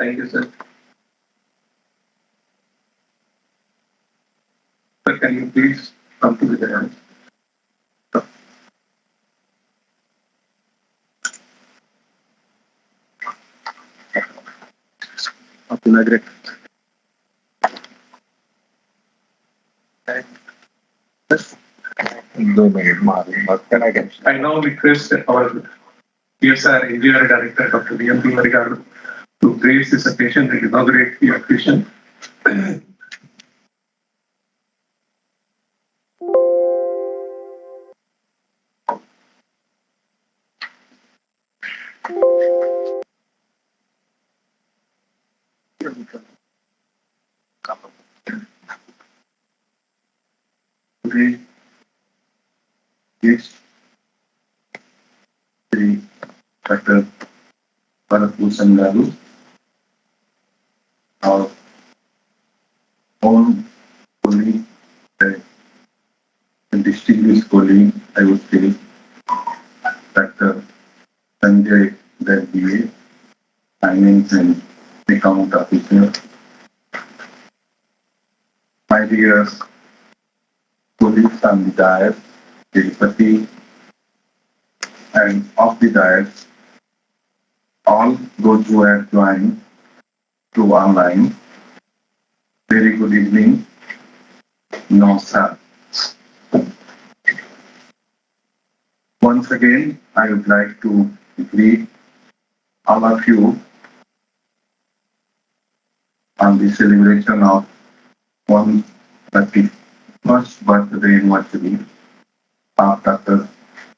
Thank you, sir. Sir, can you please come to the dance? Inaugurate. I now request our CSIR Engineer Director, Dr. D.M. Marigaru, to grace this occasion and inaugurate the occasion. Today is Dr. Bharat Bhushan Garu, our own colleague, a distinguished colleague, I would say, Dr. Sanjay Garg, Finance and Account Officer. My dear colleagues on the dais, Tirupati, and off the dais, all those who have joined through online, very good evening. Namaskar. Once again, I would like to greet all of you on the celebration of 131st birthday anniversary of Dr.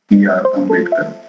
B.R. Ambedkar.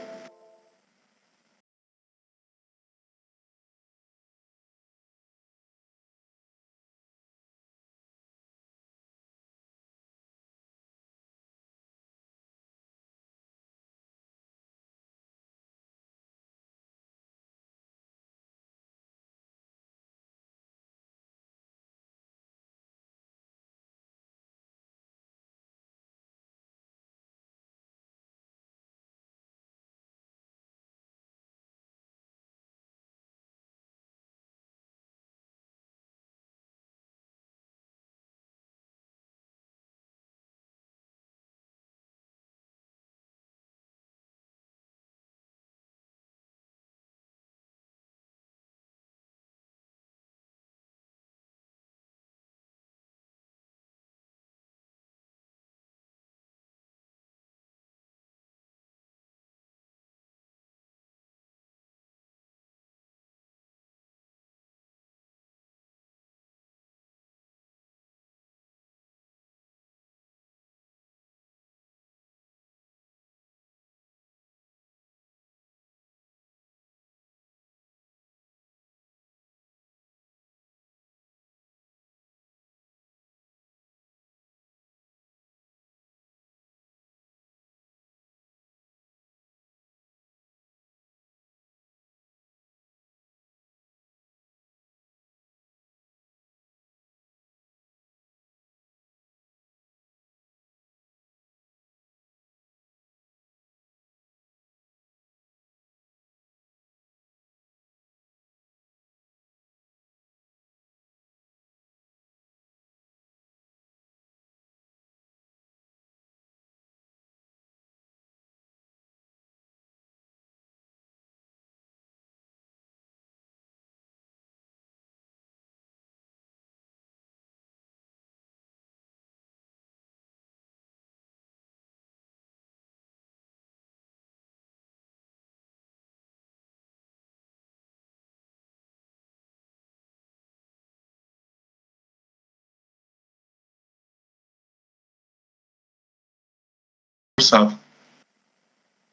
Of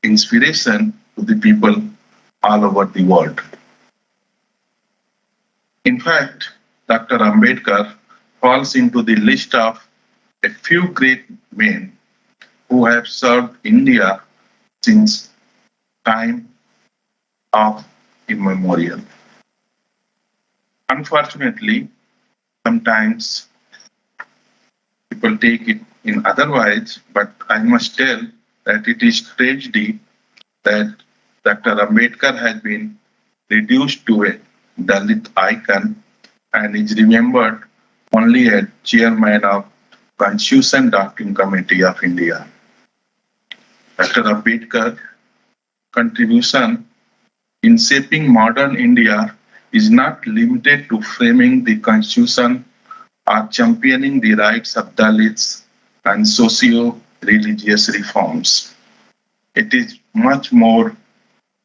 inspiration to the people all over the world. In fact, Dr. Ambedkar falls into the list of a few great men who have served India since time of immemorial. Unfortunately, sometimes people take it in otherwise, but I must tell that it is tragedy that Dr. Ambedkar has been reduced to a Dalit icon and is remembered only as chairman of Constitution Drafting Committee of India. Dr. Ambedkar contribution in shaping modern India is not limited to framing the constitution or championing the rights of Dalits and socio-religious reforms. It is much more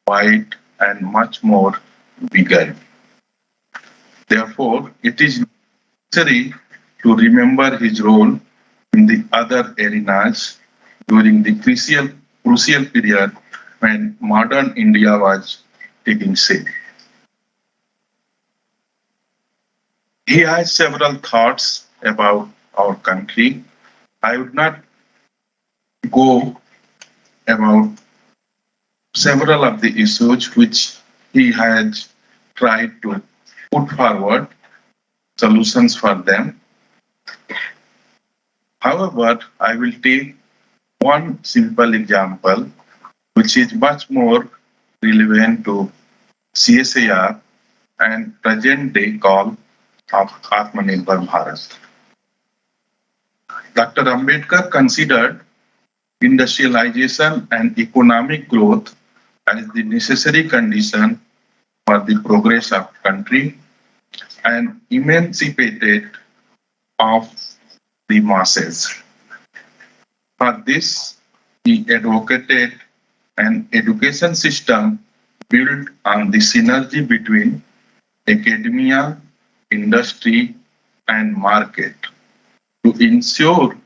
wide and much more bigger. Therefore, it is necessary to remember his role in the other arenas during the crucial period when modern India was taking shape. He has several thoughts about our country. I would not go about several of the issues which he has tried to put forward solutions for them. However, I will take one simple example which is much more relevant to CSIR and present day call of Atmanirbhar Bharat. Dr. Ambedkar considered industrialization and economic growth as the necessary condition for the progress of country and emancipated of the masses. For this, he advocated an education system built on the synergy between academia, industry, and market to ensure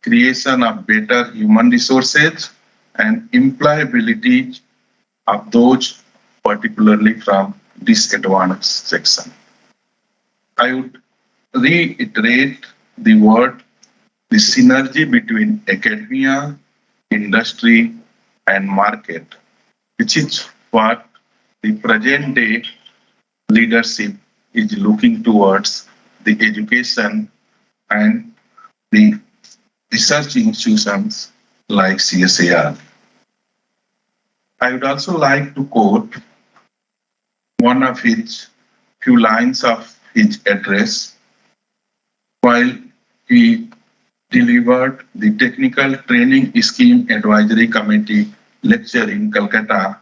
creation of better human resources and employability of those particularly from disadvantaged section. I would reiterate the word, the synergy between academia, industry, and market, which is what the present day leadership is looking towards the education and the research institutions like CSIR. I would also like to quote one of his few lines of his address while he delivered the Technical Training Scheme Advisory Committee lecture in Calcutta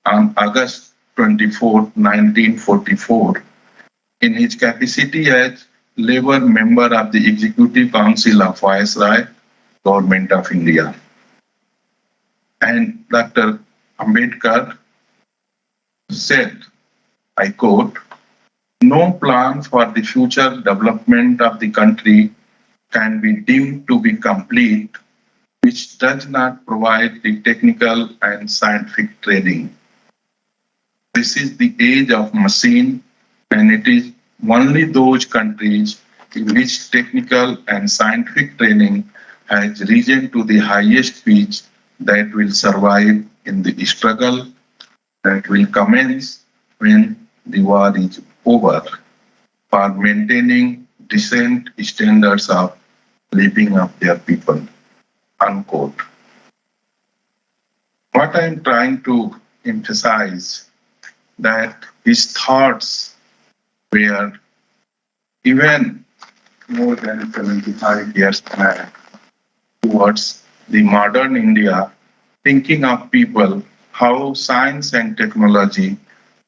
on August 24, 1944, in his capacity as Labour member of the Executive Council of Viceroy, Government of India. And Dr. Ambedkar said, I quote, "No plan for the future development of the country can be deemed to be complete which does not provide the technical and scientific training. This is the age of machine, and it is only those countries in which technical and scientific training has risen to the highest pitch that will survive in the struggle that will commence when the war is over for maintaining decent standards of living of their people." Unquote. What I am trying to emphasize that his thoughts were even more than 75 years back towards the modern India, thinking of people how science and technology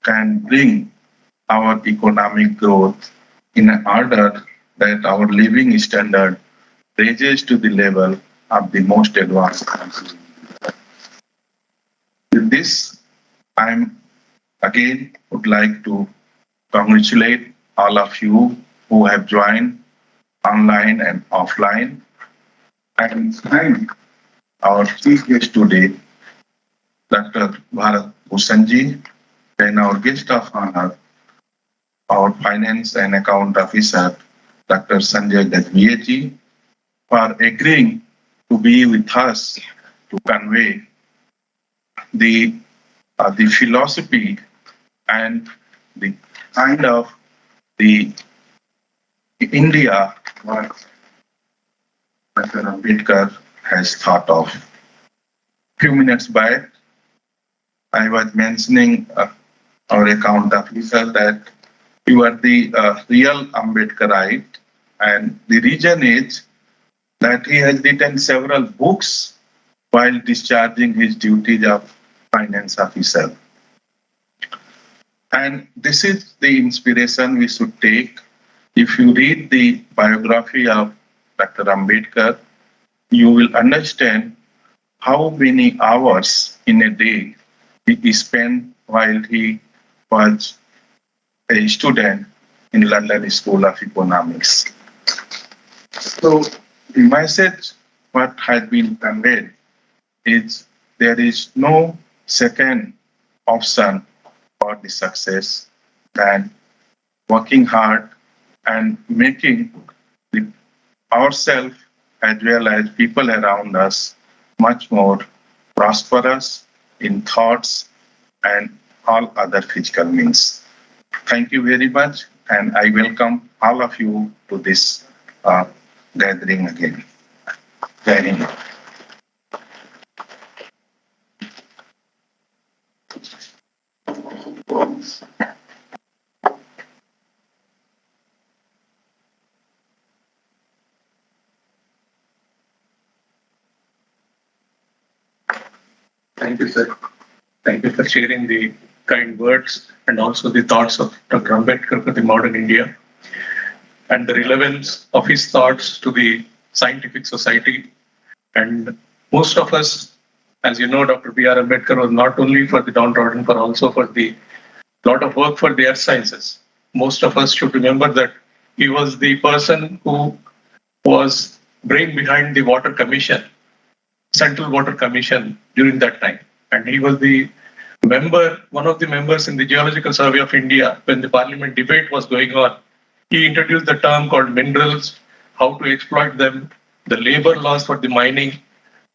can bring our economic growth in order that our living standard raises to the level of the most advanced countries. With this, I again would like to congratulate all of you who have joined online and offline, and thank our chief guest today, Dr. Bharat Bhushanji, and our guest of honor, our Finance and Account Officer, Dr. Sanjay Gajviyeji, for agreeing to be with us to convey the philosophy and the kind of the India what Dr. Ambedkar has thought of. Few minutes back, I was mentioning our account officer that You are the real Ambedkarite, and the reason is that he has written several books while discharging his duties of finance officer. And this is the inspiration we should take. If you read the biography of Dr. Ambedkar, you will understand how many hours in a day he spent while he was a student in London School of Economics. So the message what has been conveyed is there is no second option for the success than working hard and making ourselves as well as people around us much more prosperous in thoughts and all other physical means. Thank you very much, and I welcome all of you to this gathering again. Very much. Thank you, sir. Thank you for sharing the kind words and also the thoughts of Dr. Ambedkar for the modern India and the relevance of his thoughts to the scientific society. And most of us, as you know, Dr. B.R. Ambedkar was not only for the downtrodden, but also for the lot of work for the earth sciences. Most of us should remember that he was the person who was brain behind the Water Commission, Central Water Commission during that time. And he was the member, one of the members in the Geological Survey of India when the parliament debate was going on. He introduced the term called minerals, how to exploit them, the labor laws for the mining,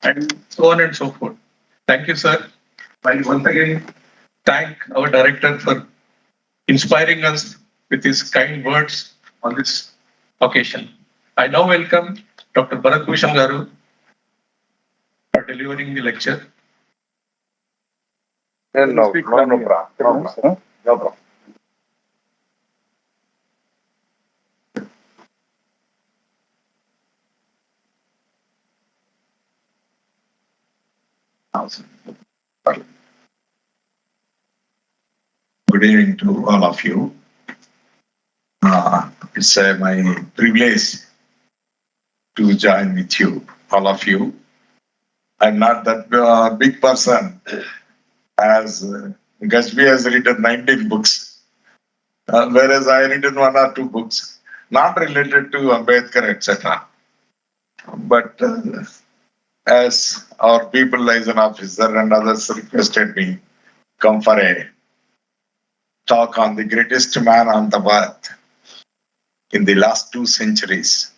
and so on and so forth. Thank you, sir. I once again thank our director for inspiring us with his kind words on this occasion. I now welcome Dr. Bharat Bhushan Garu for delivering the lecture. No problem. Good evening to all of you. It's my privilege to join with you, all of you. I'm not that big person as Gashby has written 19 books, whereas I written 1 or 2 books, not related to Ambedkar, etc. But as our people liaison officer and others requested me, come for a talk on the greatest man on the earth in the last 2 centuries.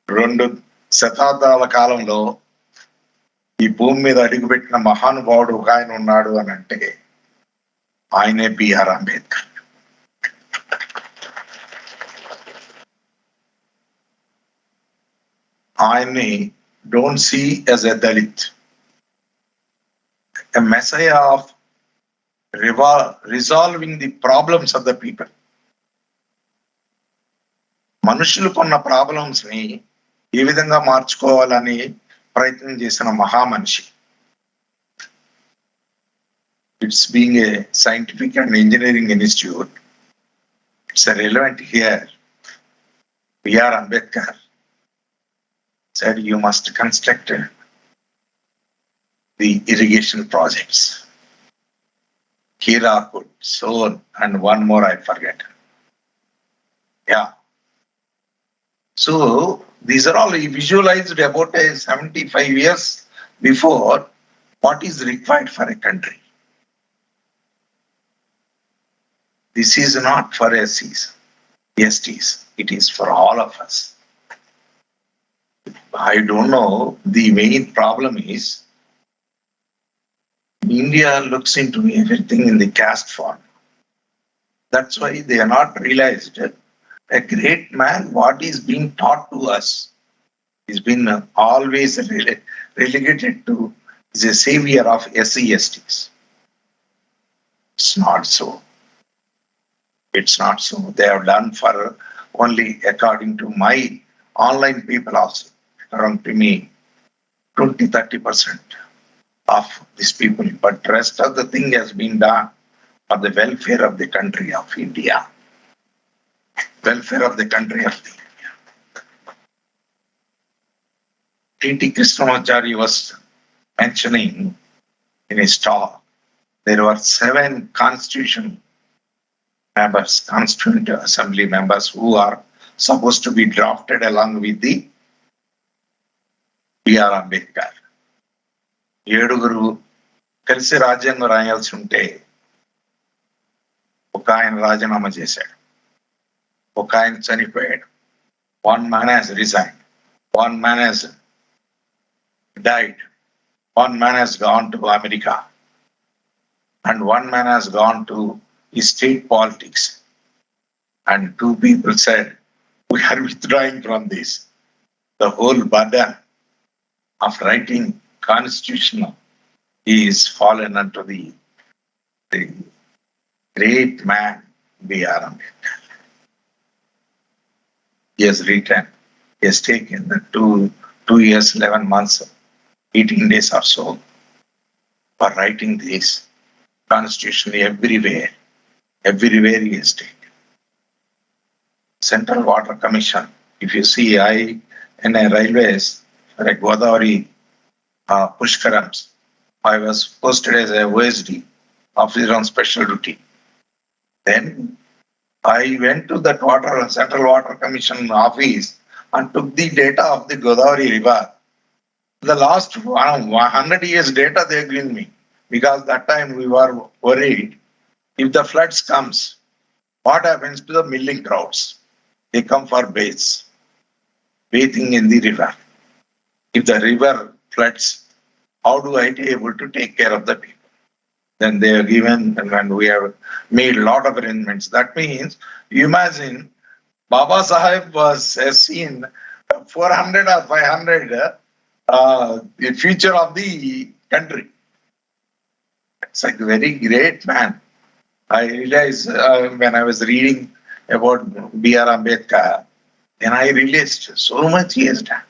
2 శతాబ్దాల కాలంలో ఈ భూమి మీద అడుగుపెట్టిన మహానుభావుడు ఒక ఆయన ఉన్నాడు అని అంటే ఆయనే బిఆర్ అంబేద్కర్. ఆయన్ని don't see as a Dalit, a messiah of resolving the problems of the people. మనుషులకున్న ప్రాబ్లమ్స్ ని ఏ విధంగా మార్చుకోవాలని ప్రయత్నం చేసిన మహామనిషి. It's being a scientific and engineering institute, it's relevant here. B R Ambedkar said you must construct the irrigation projects. Hirakud, Son, and one more I forget. Yeah. So these are all visualized about 75 years before what is required for a country. This is not for SCs, STs. It is for all of us. I don't know. The main problem is India looks into everything in the caste form. That's why they are not realized a great man, what is being taught to us is been always relegated to is a savior of SC/STs. It's not so. It's not so. They have done for only, according to my online people also, around to me, 20-30% of these people. But rest of the thing has been done for the welfare of the country of India. Welfare of the country of India. T.T. Krishnamacharya was mentioning in his talk, there were 7 constituent assembly members who are supposed to be drafted along with the B.R. Ambedkar. 7 కలిసి రాజ్యాంగం రాయాల్సి ఉంటే ఒక ఆయన రాజీనామా చేశాడు, ఒక ఆయన చనిపోయాడు. 1 man has resigned, 1 man has died, 1 man has gone to America, and 1 man has gone to state politics. And 2 people said, we are withdrawing from this. The whole burden of writing constitution is fallen unto the great man B.R. Ambedkar. He has written, he has taken the 2 years, 11 months, 18 days or so for writing this constitution everywhere. Everywhere he has taken. Central Water Commission, if you see, in a railways, for a Godavari Pushkarams, I was posted as a OSD, officer on special duty. Then I went to that Central Water Commission office and took the data of the Godavari River. The last 100 years data they gave me, because that time we were worried, if the floods comes, what happens to the milling crowds? They come for bathing in the river. If the river floods, how do I be able to take care of the people? Then they are given, and we have made a lot of arrangements. That means, you imagine, Baba Sahib has seen 400 or 500 the future of the country. It's like a very great man. I realized when I was reading about B.R. Ambedkar, then I realized so much he has done.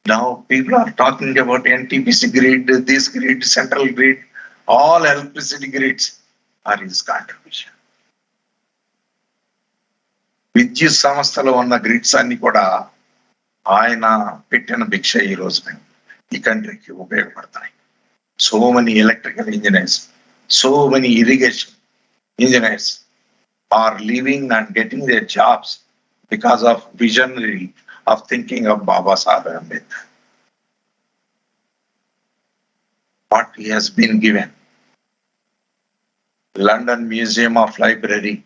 Now people are talking about NTPC grid, this grid, central grid, all electricity grids are his contribution. విద్యుత్ సంస్థలో ఉన్న grids అన్ని కూడా ఆయన పెట్టిన భిక్ష ఈ రోజున ఈ కంట్రీకి ఉపయోగపడతాయి. So many electrical engineers, so many irrigation engineers are leaving and getting their jobs because of visionary of thinking of Baba Sahib Ambedkar. What he has been given. London Museum of Library,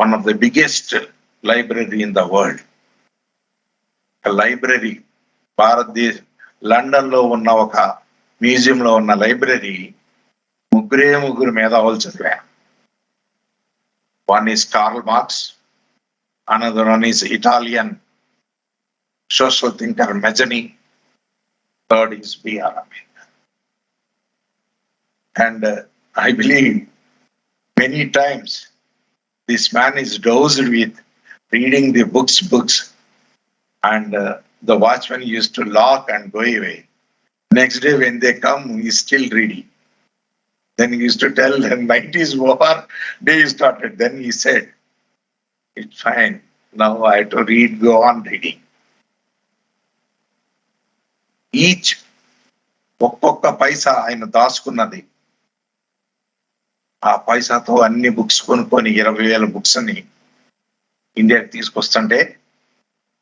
one of the biggest library in the world. A library, London లో ఉన్న ఒక museum లో ఉన్న library ముగ్గురు మేధావులు చదివారు. One is Karl Marx, another one is Italian social thinker Mazzini, third is B.R. Ambedkar. And I believe many times this man is dosed with reading the books, and the watchman used to lock and go away. Next day when they come, he's still reading. Then he used to tell them, night is over, day is started. Then he said, it's fine, now I have to read, go on reading. Each ఒక్కొక్క పైసా ఆయన దాచుకున్నది, ఆ పైసాతో అన్ని books కొనుక్కొని 20,000 books అని ఇండియాకి తీసుకొస్తుంటే,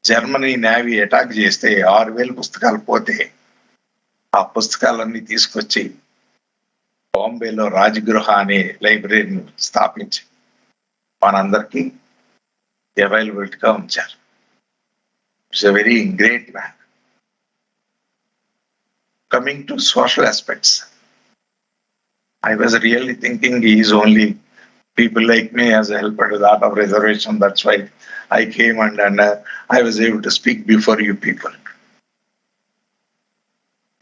Germany navy attack చేస్తే 6,000 పుస్తకాలు పోతే ఆ పుస్తకాలన్నీ తీసుకొచ్చి బాంబేలో రాజగృహ అనే లైబ్రరీని స్థాపించి మనందరికీ అవైలబిలిటీగా ఉంచారు. It's a very great man. Coming to social aspects, I was really thinking he is only people like me as a helper to that of reservation. That's why I came and I was able to speak before you people.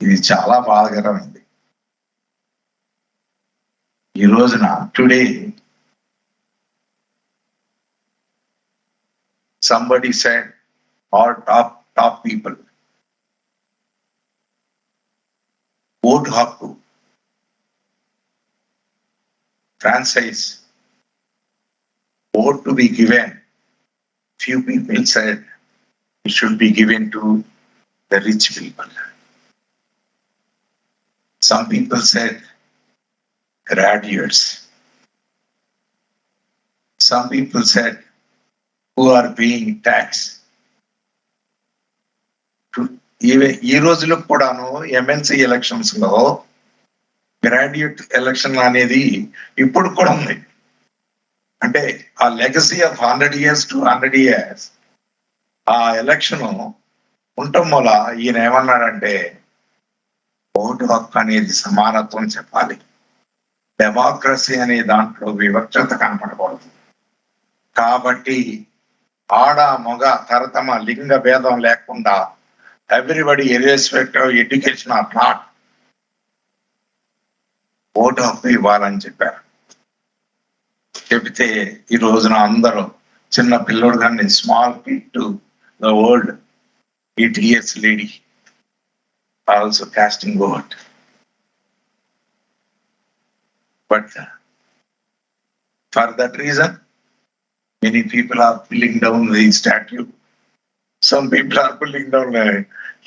ఇది చాలా బాధాకరమైంది. ఈ రోజున today somebody said all top people vote hokku franchise vote to be given. Few people said it should be given to the rich people. Some people said graduates. Some people said who are paying tax. ఈ రోజులో కూడాను MNC elections లో graduate election అనేది ఇప్పుడు కూడా ఉంది. అంటే ఆ legacy of 100 years to 100 years ఆ ఎలక్షన్ ఉండటం వల్ల ఈయన ఏమన్నాడంటే ఓటు హక్కు అనేది సమానత్వం చెప్పాలి, డెమోక్రసీ అనే దాంట్లో వివక్షత కనపడకూడదు. కాబట్టి ఆడ మగ తరతమ లింగ భేదం లేకుండా everybody irrespective of education or not vote హక్కు ఇవ్వాలని చెప్పారు. చెబితే ఈ రోజున అందరూ చిన్న పిల్లోడు కానీ small kid to the old 8 years lady also casting vote. But for that reason, many people are pulling down the statue. Some people are pulling down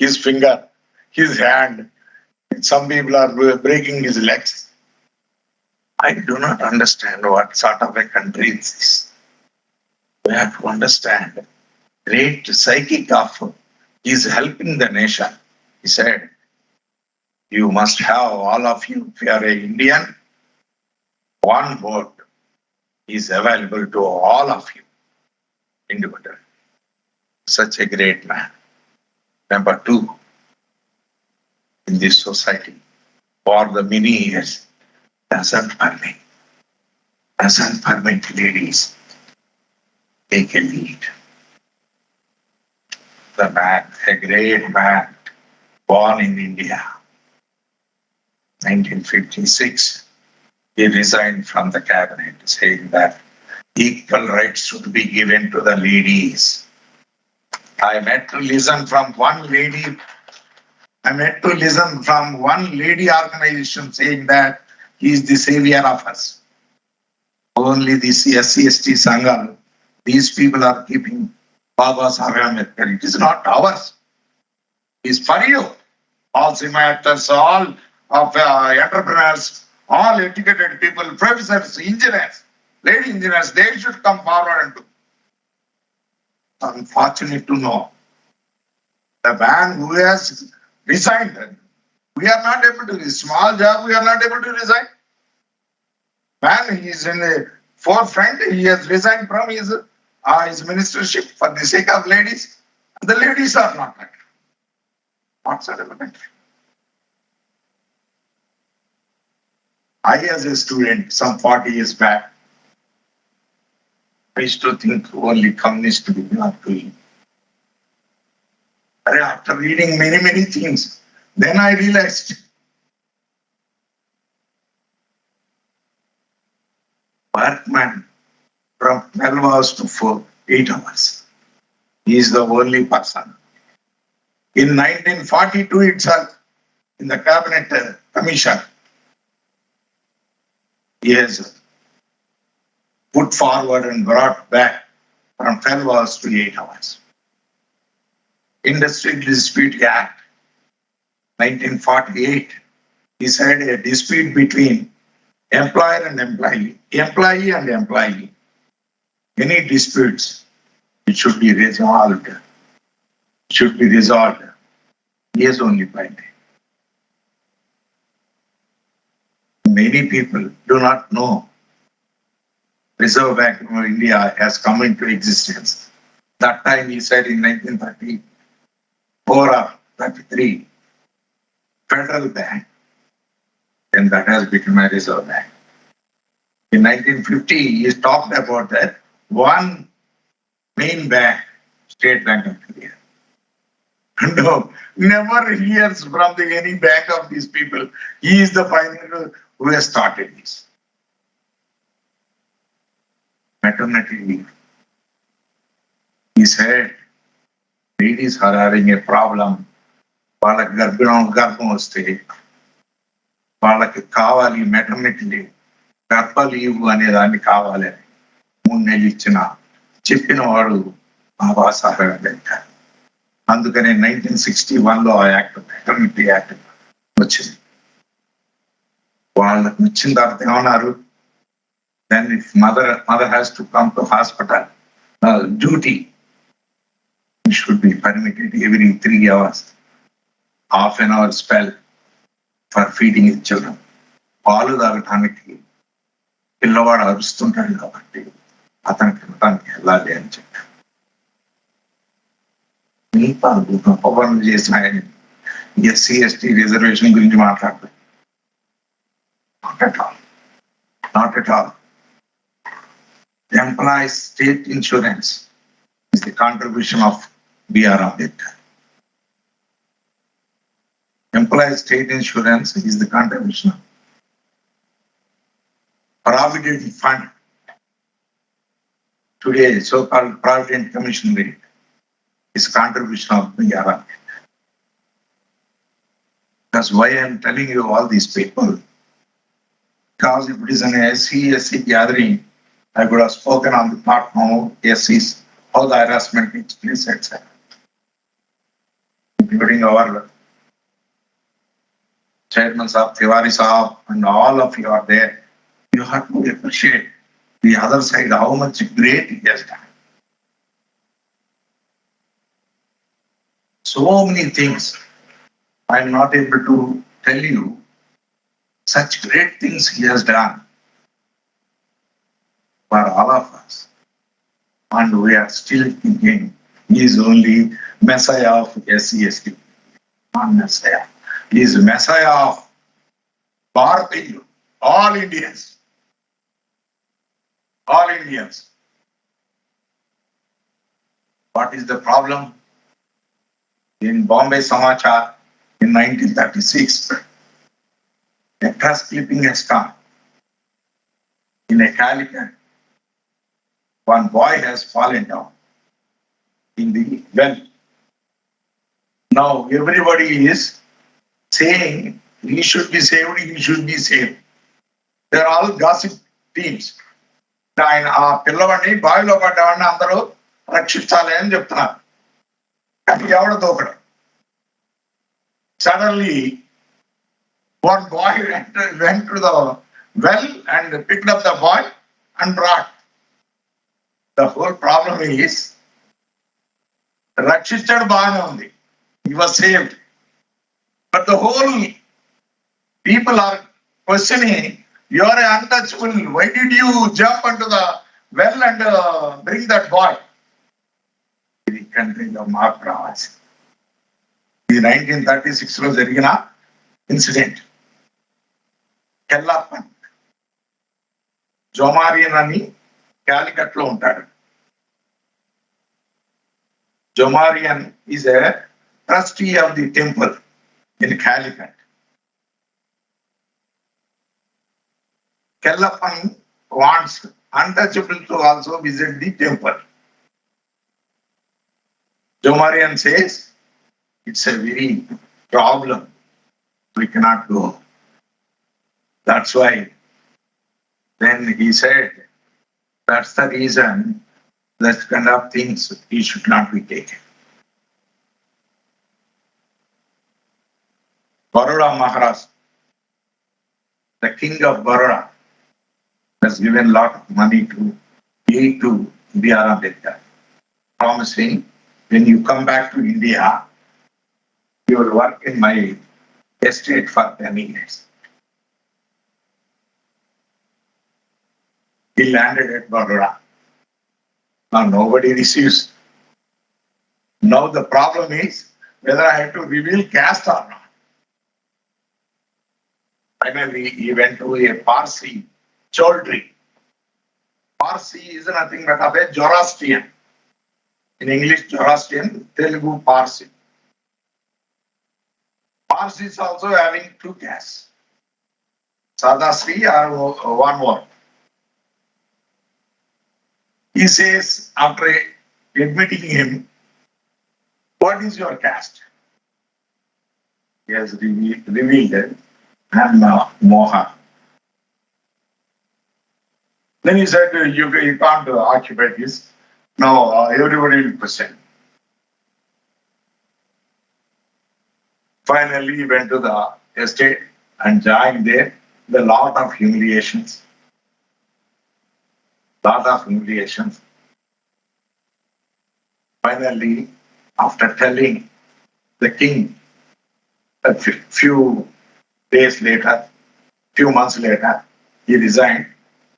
his finger, his hand. Some people are breaking his legs. I do not understand what sort of a country is this. We have to understand great psychic of is helping the nation. He said, you must have all of you, if you are an Indian, one vote is available to all of you individually. Such a great man. Number two, in this society, for the many years, doesn't permit ladies take a lead. The man, a great man, born in India, 1956, he resigned from the cabinet, saying that equal rights should be given to the ladies. I met to listen from one lady organization saying that he is the savior of us. Only this SC/ST Sangham, these people are keeping Baba Saheb Ambedkar. It is not ours. It is for you. All cinemators, all of entrepreneurs, all educated people, professors, engineers, lady engineers, they should come forward and do. Unfortunate to know, the man who has resigned, we are not able to, small job, we are not able to resign. Man, he is in the forefront, he has resigned from his ministership for the sake of ladies. The ladies are not like that. Not so relevant. I, as a student, some 40 years back, I used to think only communists are doing. After reading many things, then I realized workman from 12 hours to 8 hours. He is the only person. In 1942 itself, in the cabinet commission, he has put forward and brought back from 12 hours to 8 hours. Industrial Dispute Act, 1948, he said a dispute between employer and employee, any disputes, it should be resolved. He has only point. Many people do not know Reserve Bank of India has come into existence. That time he said in 1934 or 33, Federal Bank, and that has become a Reserve Bank. In 1950, he talked about that one main bank, State Bank of India. No, never hears from any bank of these people. He is the pioneer who has started this. maternity leave. He said, ladies are having a problem. వాళ్ళకి గర్భం వస్తే వాళ్ళకి కావాలి maternity leave, గర్భ leave అనే దాన్ని కావాలి అని 3 నెలలు చెప్పిన వాడు బాబాసాహెబ్ అంబేద్కర్. అందుకనే 1961లో ఆ యాక్ట్, మెటర్నిటీ యాక్ట్ వచ్చింది. వాళ్ళకి వచ్చిన తర్వాత ఏమన్నారు, then if mother has to come to hospital, duty should be permitted every 3 hours, half an hour spell for feeding his children. పాలు తాగటానికి పిల్లవాడు అరుస్తుంటాడు కాబట్టి అతనికి ఇవ్వటానికి వెళ్ళాలి అని చెప్పారు. మీ పనులు చేసిన ఆయన ఎస్సీ ఎస్టీ రిజర్వేషన్ గురించి మాట్లాడతారు. Not at all. Employees state insurance is the contribution of B.R. Ambedkar. Employees state insurance is the contribution. Provident fund, today so-called Provident Commission rate, is contribution of B.R. Ambedkar. That's why I am telling you all these people. Because if it is an SC gathering, I could have spoken on the platform of SCs, how the harassment takes place, etc. Including our chairman Saab, Tiwari Saab, and all of you are there. You have to appreciate the other side, how much great he has done. So many things I am not able to tell you. Such great things he has done for all of us. And we are still thinking he is only Messiah of SCST. Not Messiah. He is Messiah of Bharatiya, all Indians. All Indians. What is the problem? In Bombay Samachar in 1936, a press clipping has come. In a Calicut, one boy has fallen down in the well. Now everybody is saying he should be saved, he should be saved. They are all gossip teams. ఆయన ఆ పిల్లవాడిని బావిలో పడ్డవాడిని అందరూ రక్షించాలి అని చెప్తున్నారు. కానీ ఎవడ దూకడం. Suddenly one boy went to the well and picked up the boy and brought. The whole problem is, Rakshishad Bhanu, he was saved. But the whole people are questioning, you are untouchable. Why did you jump into the well and bring that boy? The country of Mahapravas. The 1936 was a incident. Kellappan. Jomarian ani Calicut lo untaru. Jomarian is a trustee of the temple in Calicut. Kellappan wants untouchable to also visit the temple. Jomarian says, it's a very problem. We cannot go. That's why. Then he said, that's the reason that kind of things he should not be taken. Baroda Maharaj, the king of Baroda, has given a lot of money to aid to B.R. Ambedkar, promising, when you come back to India, you will work in my estate for 10 years. He landed at Baroda. Now nobody receives. Now the problem is whether I have to reveal caste or not. Finally, he went to a Parsi Chaudhry. Parsi is nothing but a Zoroastrian. In English, Zoroastrian, Telugu, Parsi. Parsi is also having 2 castes. Sadasri or one more. He says, after admitting him, what is your caste? He has revealed it. I'm Moha. Then he said, you can't occupy this. No, everybody will question. Finally, he went to the estate and joined there. The lot of humiliations. Finally, after telling the king a few days later, few months later, he resigned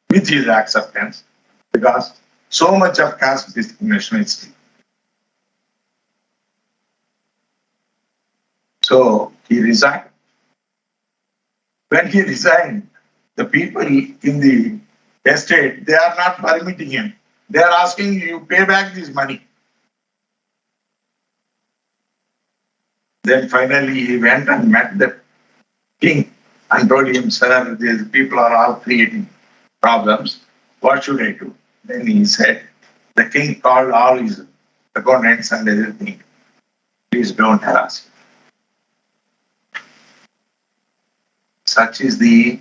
with his acceptance because so much of caste discrimination is still. So he resigned. When he resigned, the people in the estate, they are not permitting him. They are asking you pay back this money. Then finally he went and met the king and told him, sir, these people are all creating problems. What should I do? Then he said, the king called all his accountants and everything. Please don't harass him. Such is the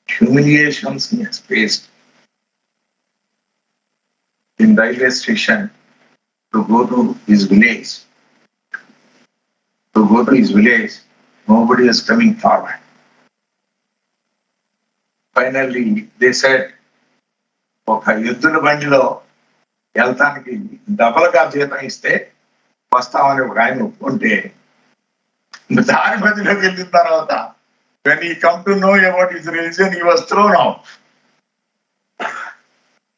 humiliations he has faced in railway station to go to his village. Nobody is coming forward. Finally, they said, ఒక ఎద్దుల బండిలో వెళ్తానికి డబల్గా జీతం ఇస్తే వస్తామని ఒక ఆయన ఒప్పుకుంటే దారి మధ్యలోకి వెళ్ళిన తర్వాత when he come to know about his religion, he was thrown out.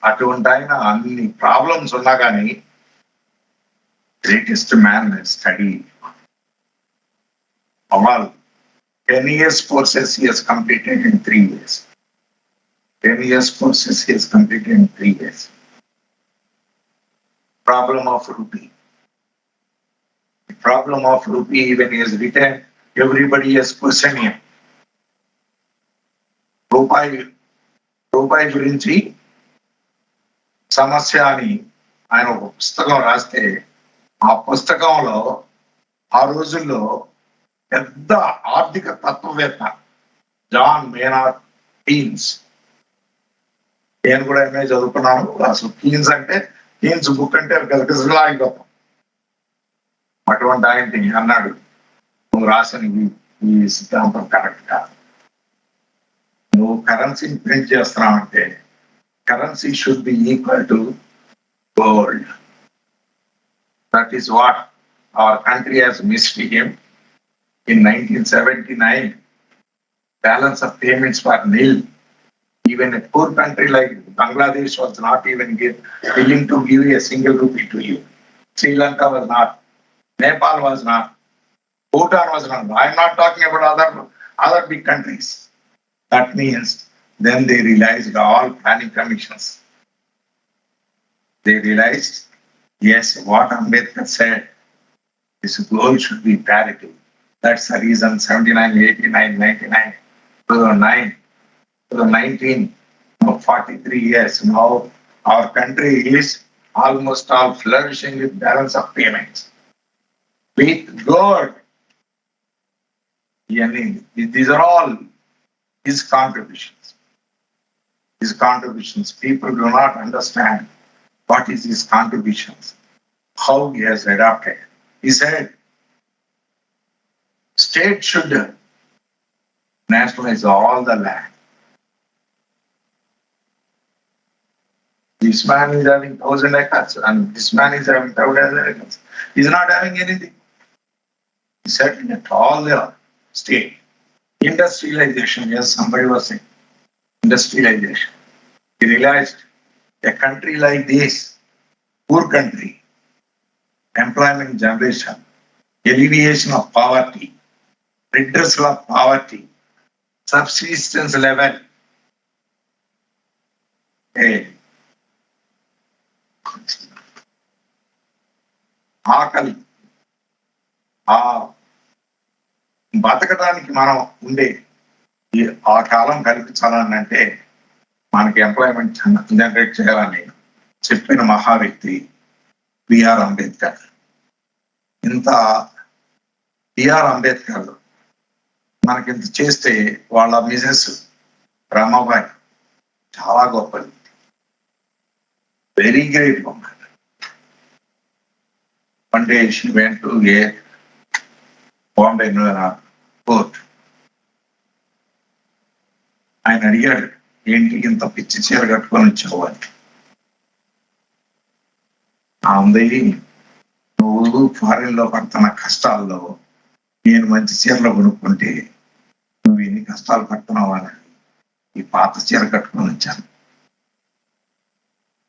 అటువంటి ఆయన అన్ని ప్రాబ్లమ్స్ ఉన్నా కానీ greatest man study all 10 years courses he has completed in 3 years. 10 years courses he has completed in 3 years. Problem of rupee. The problem of rupee, when he has written, everybody has questioned him. రూపాయి గురించి సమస్య అని ఆయన ఒక పుస్తకం రాస్తే ఆ పుస్తకంలో ఆ రోజుల్లో పెద్ద ఆర్థిక తత్వవేత్త జాన్ మేనార్డ్ కీన్స్, నేను కూడా ఎంఏ చదువుకున్నాను. అసలు కీన్స్ బుక్ అంటే గజగజలాగిపోతాం. అటువంటి ఆయన అన్నాడు, నువ్వు రాసిన ఈ సిద్ధాంతం కరెక్ట్ కాదు. నువ్వు కరెన్సీని ప్రింట్ చేస్తున్నావంటే currency should be equal to gold. That is what our country has missed him. In 1979, balance of payments were nil. Even a poor country like Bangladesh was not even willing to give a single rupee to you. Sri Lanka was not. Nepal was not. Bhutan was not. I'm not talking about other big countries. That means then they realized, all planning commissions, they realized, yes, what Ambedkar said, this goal should be parity. That's the reason 79, 89, 99, 2009, 2019, 43 years now, our country is almost all flourishing with balance of payments. With God, these are all his contributions. His contributions. People do not understand what is his contributions, how he has adapted. He said, state should nationalize all the land. This man is having 1,000 acres and this man is having 1,000 acres. He's not having anything. He said that all the state. Industrialization, yes, somebody was saying. Industrialization. He realized a country like this, poor country, employment generation, alleviation of poverty, redressal of poverty, subsistence level. ఆకలి బతకడానికి మనం ఉండే ఆ కాలం కల్పించాలని అంటే మనకి employment generate చేయాలని చెప్పిన మహా వ్యక్తి బిఆర్ అంబేద్కర్. ఇంత బిఆర్ అంబేద్కర్ మనకింత చేస్తే వాళ్ళ మిసెస్ రమాబాయి చాలా గొప్పది, very great women. One day she went to a Bombay court. ఆయన అడిగాడు, ఏంటి ఇంత పిచ్చి చీర కట్టుకొని వచ్చావు అని. ఉంది, నువ్వు ఫారిన్ లో పడుతున్న కష్టాల్లో నేను మంచి చీరలో కొనుక్కుంటే నువ్వు ఎన్ని కష్టాలు పడుతున్నావు అని ఈ పాత చీర కట్టుకొని వచ్చాను.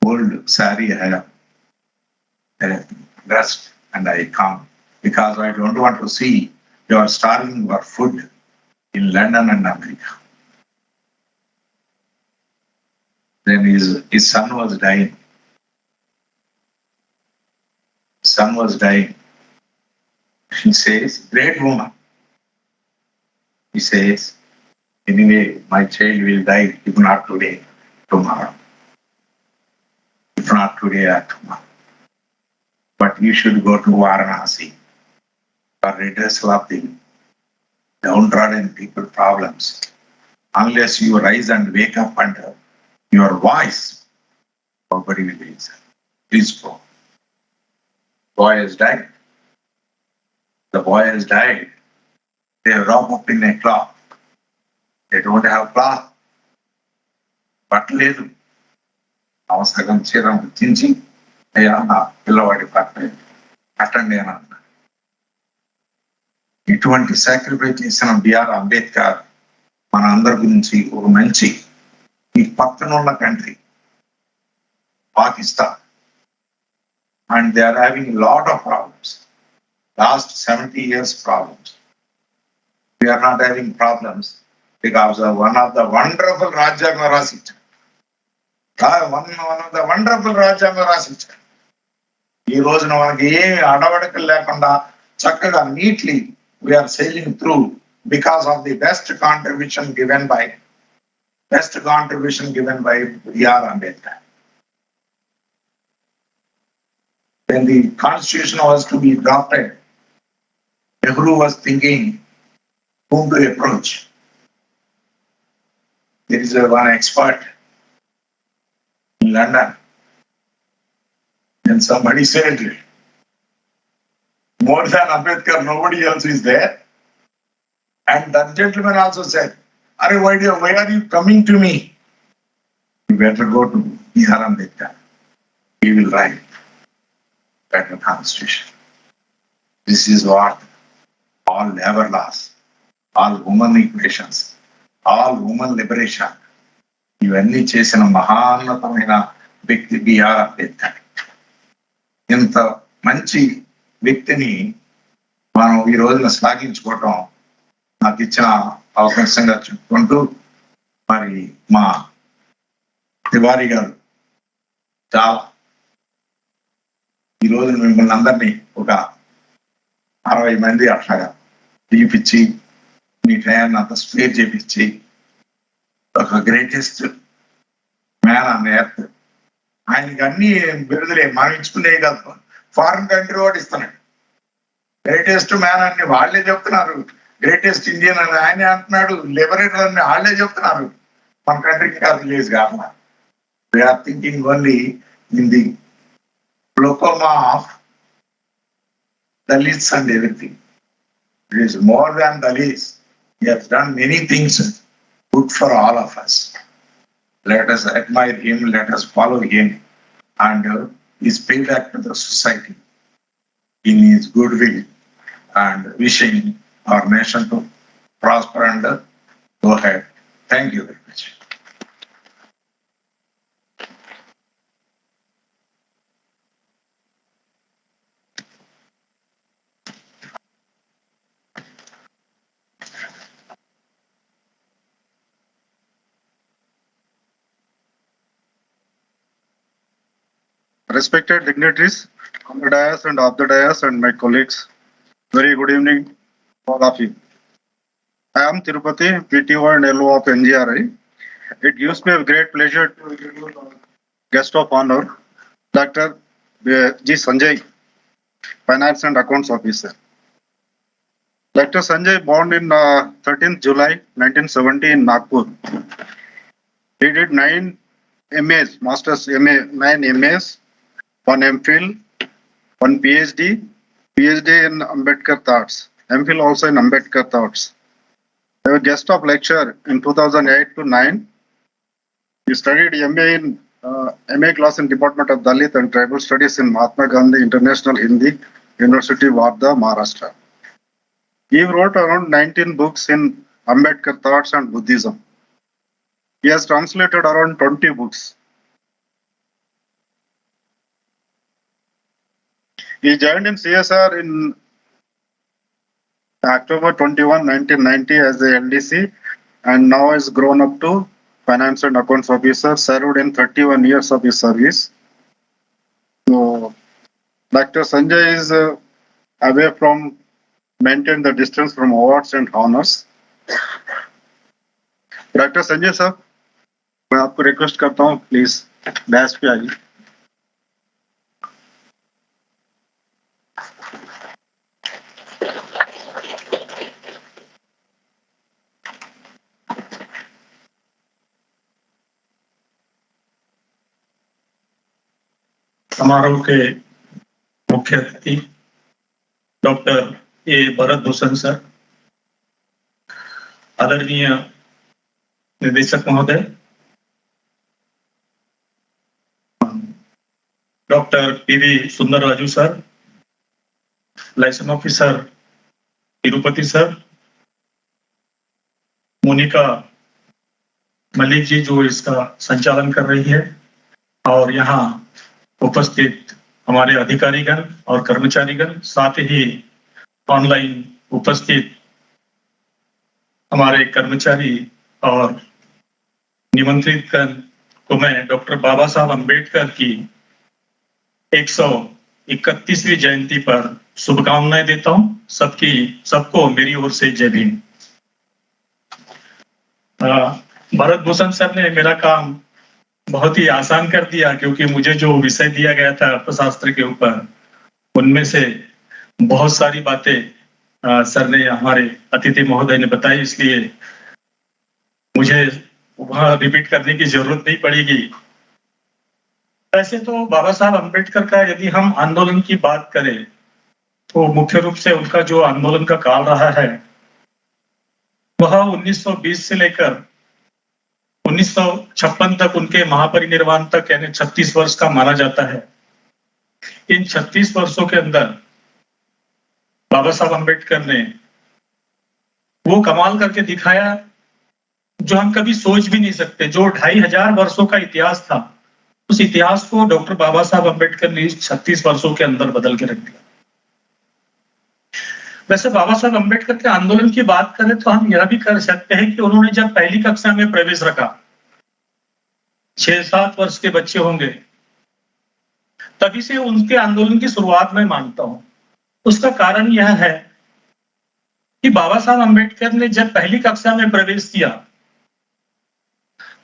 Old sari dressed and I come because I don't want to see you are starving for food in London and America. Then his son was dying. Son was dying. She says, great woman. He says, anyway, my child will die, if not today, tomorrow. If not today or tomorrow. But you should go to Varanasi for redressal of the downtrodden people problems. Unless you rise and wake up under your voice, nobody will listen. Please go. Boy has died. The boy has died. They wrap up in a cloth. They don't have cloth. But లేదు అవసరం చీరం చించి అయ్యా నా పిల్లవాడి పట్ల attend అన్న. ఇటువంటి sacrifice చేసిన బిఆర్ అంబేద్కర్ మన అందరి గురించి ఒక మంచి, ఈ పక్కన ఉన్న country Pakistan, and they are having a lot of problems. Last 70 years problems. We are not having problems because of one of the wonderful Rajyanga Rasich. One of the wonderful Rajyanga Rasich. ఈ రోజున మనకి ఏ అడవడకలు లేకుండా చక్కగా neatly we are sailing through because of the best contribution given by B R Ambedkar. When the constitution was to be drafted, Nehru was thinking whom to approach. There is one expert in London. And somebody said, more than Ambedkar, nobody else is there. And that gentleman also said, why are you coming to me? You better go to B.R. Ambedkar. He will write better constitution. This is what all labor laws, all women equations, all women liberation, ఇవన్నీ చేసిన మహాన్నతమైన వ్యక్తి BR Ambedkar. ఇంత మంచి వ్యక్తిని మనం ఈ రోజున శ్లాఘించుకోవటం నాకు ఇచ్చిన అవకాశంగా చెప్పుకుంటూ, మరి మా తివారీ గారు చాలా ఈ రోజు మిమ్మల్ని అందరినీ ఒక 60 మంది అట్లాగా పిలిపించి మీ టయాన్ని అంత స్పేర్ చేపించి ఒక గ్రేటెస్ట్ మ్యాన్ ఆన్ ఎర్త్, ఆయనకి అన్ని బిరుదులే మనం ఇచ్చుకునే కాదు, ఫారిన్ కంట్రీ వాడు ఇస్తున్నాడు. గ్రేటెస్ట్ మ్యాన్ అని వాళ్ళే చెప్తున్నారు, గ్రేటెస్ట్ ఇండియన్ అని ఆయనే అంటున్నాడు, లిబరేటర్ అని వాళ్ళే చెప్తున్నారు. మన కంట్రీకి కాదు రిలీజ్ కాదు. We are thinking only in the glaucoma of Dalits and everything. It is more than Dalits. He has done many things good for all of us. Let us admire him, let us follow him, and his payback to the society in his goodwill, and wishing our nation to prosper and go ahead. Thank you very much. Respected dignitaries on the dais and off the dais and my colleagues, very good evening all of you. I am Tirupati, PTO and LO of NGRI. It gives me a great pleasure to introduce our guest of honor, Dr. G. Sanjay, Finance and Accounts Officer. Dr. Sanjay born in 13th July 1970 in Nagpur. He did 9 MAs, Masters MA, 9 MAs, 1 MPhil, 1 PhD, PhD in Ambedkar Thoughts, MPhil also in Ambedkar Thoughts. He was guest of lecture in 2008 to 9. He studied MA class in Department of Dalit and Tribal Studies in Mahatma Gandhi International Hindi University, Wardha, Maharashtra. He wrote around 19 books in Ambedkar Thoughts and Buddhism. He has translated around 20 books. He joined in CSR in October 21, 1990 as a LDC and now has grown up to Finance and Accounts Officer, served in 31 years of his service. So, Dr. Sanjay is away from maintain the distance from awards and honors. Dr. Sanjay sir, मैं आपको request करता हूँ please dash पे आइए. समारोह के मुख्य अतिथि doctor A Bharat Bhushan sir, आदरणीय निर्देशक महोदय, doctor P V Sundar Raju sir, licence officer Tirupati sir, Monika Malik ji जो इसका संचालन कर रही है, और यहाँ उपस्थित हमारे अधिकारीगण और कर्मचारीगण, साथ ही ऑनलाइन उपस्थित हमारे कर्मचारी और निमंत्रित गण को मैं डॉक्टर बाबा साहब अम्बेडकर की 131वीं जयंती पर शुभकामनाएं देता हूं. सबको मेरी ओर से जय भीम. भरत भूषण सर ने मेरा काम बहुत ही आसान कर दिया, क्योंकि मुझे जो विषय दिया गया था अर्थशास्त्र के ऊपर, उनमें से बहुत सारी बातें सर ने, हमारे अतिथि महोदय ने बताई, इसलिए मुझे वहां रिपीट करने की जरूरत नहीं पड़ेगी. वैसे तो बाबा साहब अम्बेडकर का यदि हम आंदोलन की बात करें तो मुख्य रूप से उनका जो आंदोलन का काल रहा है वह 1920 से लेकर 1956 तक, उनके महापरिनिर्वाण तक, यानी 36 वर्ष का माना जाता है. इन 36 वर्षों के अंदर बाबा साहब अम्बेडकर ने वो कमाल करके दिखाया जो हम कभी सोच भी नहीं सकते. जो 2500 वर्षों का इतिहास था, उस इतिहास को डॉक्टर बाबा साहब अम्बेडकर ने 36 वर्षों के अंदर बदल के रख दिया. वैसे बाबा साहब अम्बेडकर के आंदोलन की बात करें तो हम यह भी कर सकते हैं कि उन्होंने जब पहली कक्षा में प्रवेश रखा, 6-7 वर्ष के बच्चे होंगे, तभी से उनके आंदोलन की शुरुआत मैं मानता हूं. उसका कारण यह है कि बाबा साहब अम्बेडकर ने जब पहली कक्षा में प्रवेश किया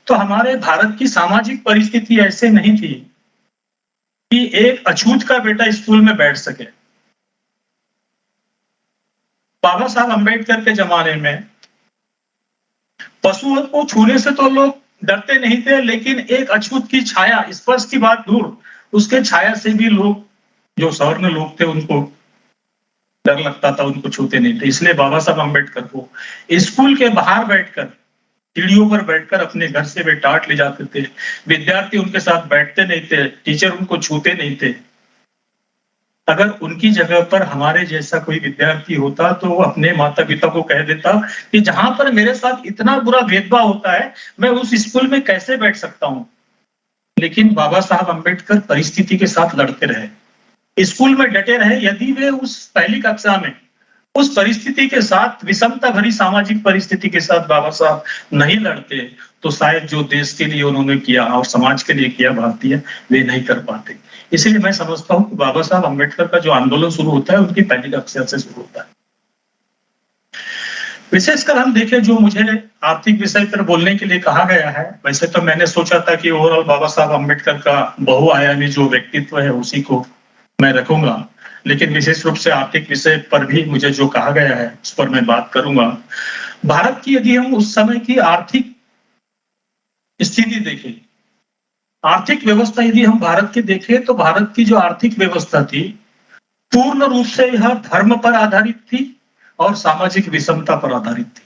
तो हमारे भारत की सामाजिक परिस्थिति ऐसे नहीं थी कि एक अछूत का बेटा स्कूल में बैठ सके. बाबा साहब अम्बेडकर के जमाने में पशुओं को छूने से तो लोग डरते नहीं थे, लेकिन एक अछूत की छाया, स्पर्श की बात दूर, उसके छाया से भी लोग, जो शहर में लोग थे, उनको डर लगता था, उनको छूते नहीं थे. इसलिए बाबा साहब अम्बेडकर को स्कूल के बाहर बैठकर, सीढ़ियों पर बैठकर अपने घर से वे टाट ले जाते थे. विद्यार्थी उनके साथ बैठते नहीं थे, टीचर उनको छूते नहीं थे. अगर उनकी जगह पर हमारे जैसा कोई विद्यार्थी होता तो वो अपने माता पिता को कह देता कि जहां पर मेरे साथ इतना बुरा भेदभाव होता है, मैं उस स्कूल में कैसे बैठ सकता हूं. लेकिन बाबा साहब अम्बेडकर परिस्थिति के साथ लड़ते रहे, स्कूल में डटे रहे. यदि वे उस पहली कक्षा में उस परिस्थिति के साथ, विषमता भरी सामाजिक परिस्थिति के साथ बाबा साहब नहीं लड़ते तो शायद जो देश के लिए उन्होंने किया और समाज के लिए किया भारतीय, वे नहीं कर पाते. इसलिए मैं समझता हूं कि बाबा साहब अम्बेडकर का जो आंदोलन शुरू होता है उनकी पहली कक्षा से शुरू होता है. विशेषकर हम देखें, जो मुझे आर्थिक विषय पर बोलने के लिए कहा गया है, वैसे तो मैंने सोचा था कि ओवरऑल बाबा साहब अम्बेडकर का बहुआयामी जो व्यक्तित्व है उसी को मैं रखूंगा, लेकिन विशेष रूप से आर्थिक विषय पर भी मुझे जो कहा गया है उस पर मैं बात करूंगा। भारत की यदि हम उस समय की आर्थिक स्थिति देखें, आर्थिक व्यवस्था यदि हम भारत की देखें, तो भारत की जो आर्थिक व्यवस्था थी पूर्ण रूप से यह धर्म पर आधारित थी और सामाजिक विषमता पर आधारित थी।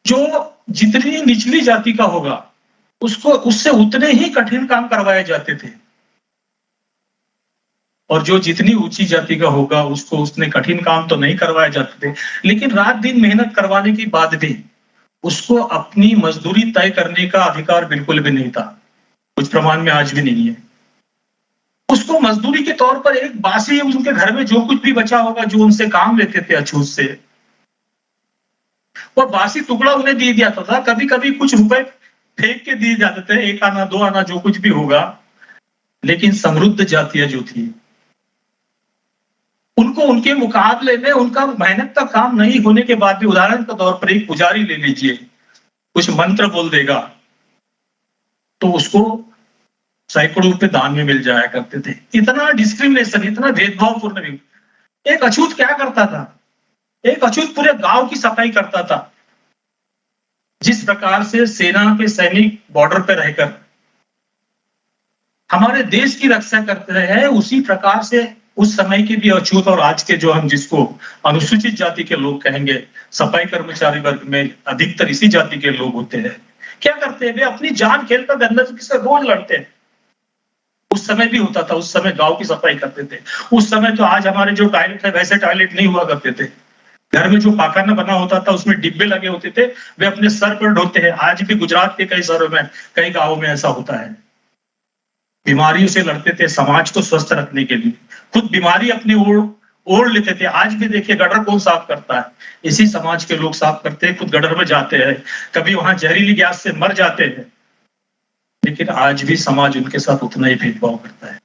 जो जितनी निचली जाति का होगा उसको उससे उतने ही कठिन काम करवाए जाते थे, और जो जितनी ऊंची जाति का होगा उसको उतने कठिन काम तो नहीं करवाए जाते थे, लेकिन रात दिन मेहनत करवाने के बाद भी उसको अपनी मजदूरी तय करने का अधिकार बिल्कुल भी नहीं था, कुछ प्रमाण में आज भी नहीं है। उसको मजदूरी के तौर पर एक बासी, उनके घर में जो कुछ भी बचा होगा, जो उनसे काम लेते थे अछूत से, वो बासी टुकड़ा उन्हें दे दिया था। कभी कभी कुछ रुपए फेंक के दिए जाते थे, 1 आना 2 आना जो कुछ भी होगा। लेकिन समृद्ध जातियां जो थी उनको उनके मुकाबले में उनका मेहनत का काम नहीं होने के बाद भी, उदाहरण के तौर पर एक पुजारी ले लीजिए, कुछ मंत्र बोल देगा तो उसको सैकड़ों रुपए दान में मिल जाया करते थे। इतना डिस्क्रिमिनेशन, इतना भेदभावपूर्ण भी। एक अछूत क्या करता था? एक अछूत पूरे गांव की सफाई करता था। जिस प्रकार से सेना के सैनिक बॉर्डर पर रहकर हमारे देश की रक्षा करते रहे, उसी प्रकार से उस समय के भी अछूत और आज के जो हम जिसको अनुसूचित जाति के लोग कहेंगे, सफाई कर्मचारी वर्ग में अधिकतर इसी जाति के लोग होते हैं। क्या करते हैं वे? अपनी जान खेलकर गंदगी से रोज लड़ते हैं। उस समय भी होता था, उस समय गांव की सफाई करते थे। उस समय तो आज हमारे जो टॉयलेट है वैसे टॉयलेट नहीं हुआ करते थे। घर में जो पाखाना बना होता था उसमें डिब्बे लगे होते थे, वे अपने सर पर ढोते हैं। आज भी गुजरात के कई शहरों में, कई गांवों में ऐसा होता है। बीमारियों से लड़ते थे समाज को स्वस्थ रखने के लिए, खुद बीमारी अपनी ओढ़ लेते थे। आज भी देखिए गटर कौन साफ करता है? इसी समाज के लोग साफ करते हैं, खुद गटर में जाते हैं, कभी वहां जहरीली गैस से मर जाते हैं। लेकिन आज भी समाज उनके साथ उतना ही भेदभाव करता है,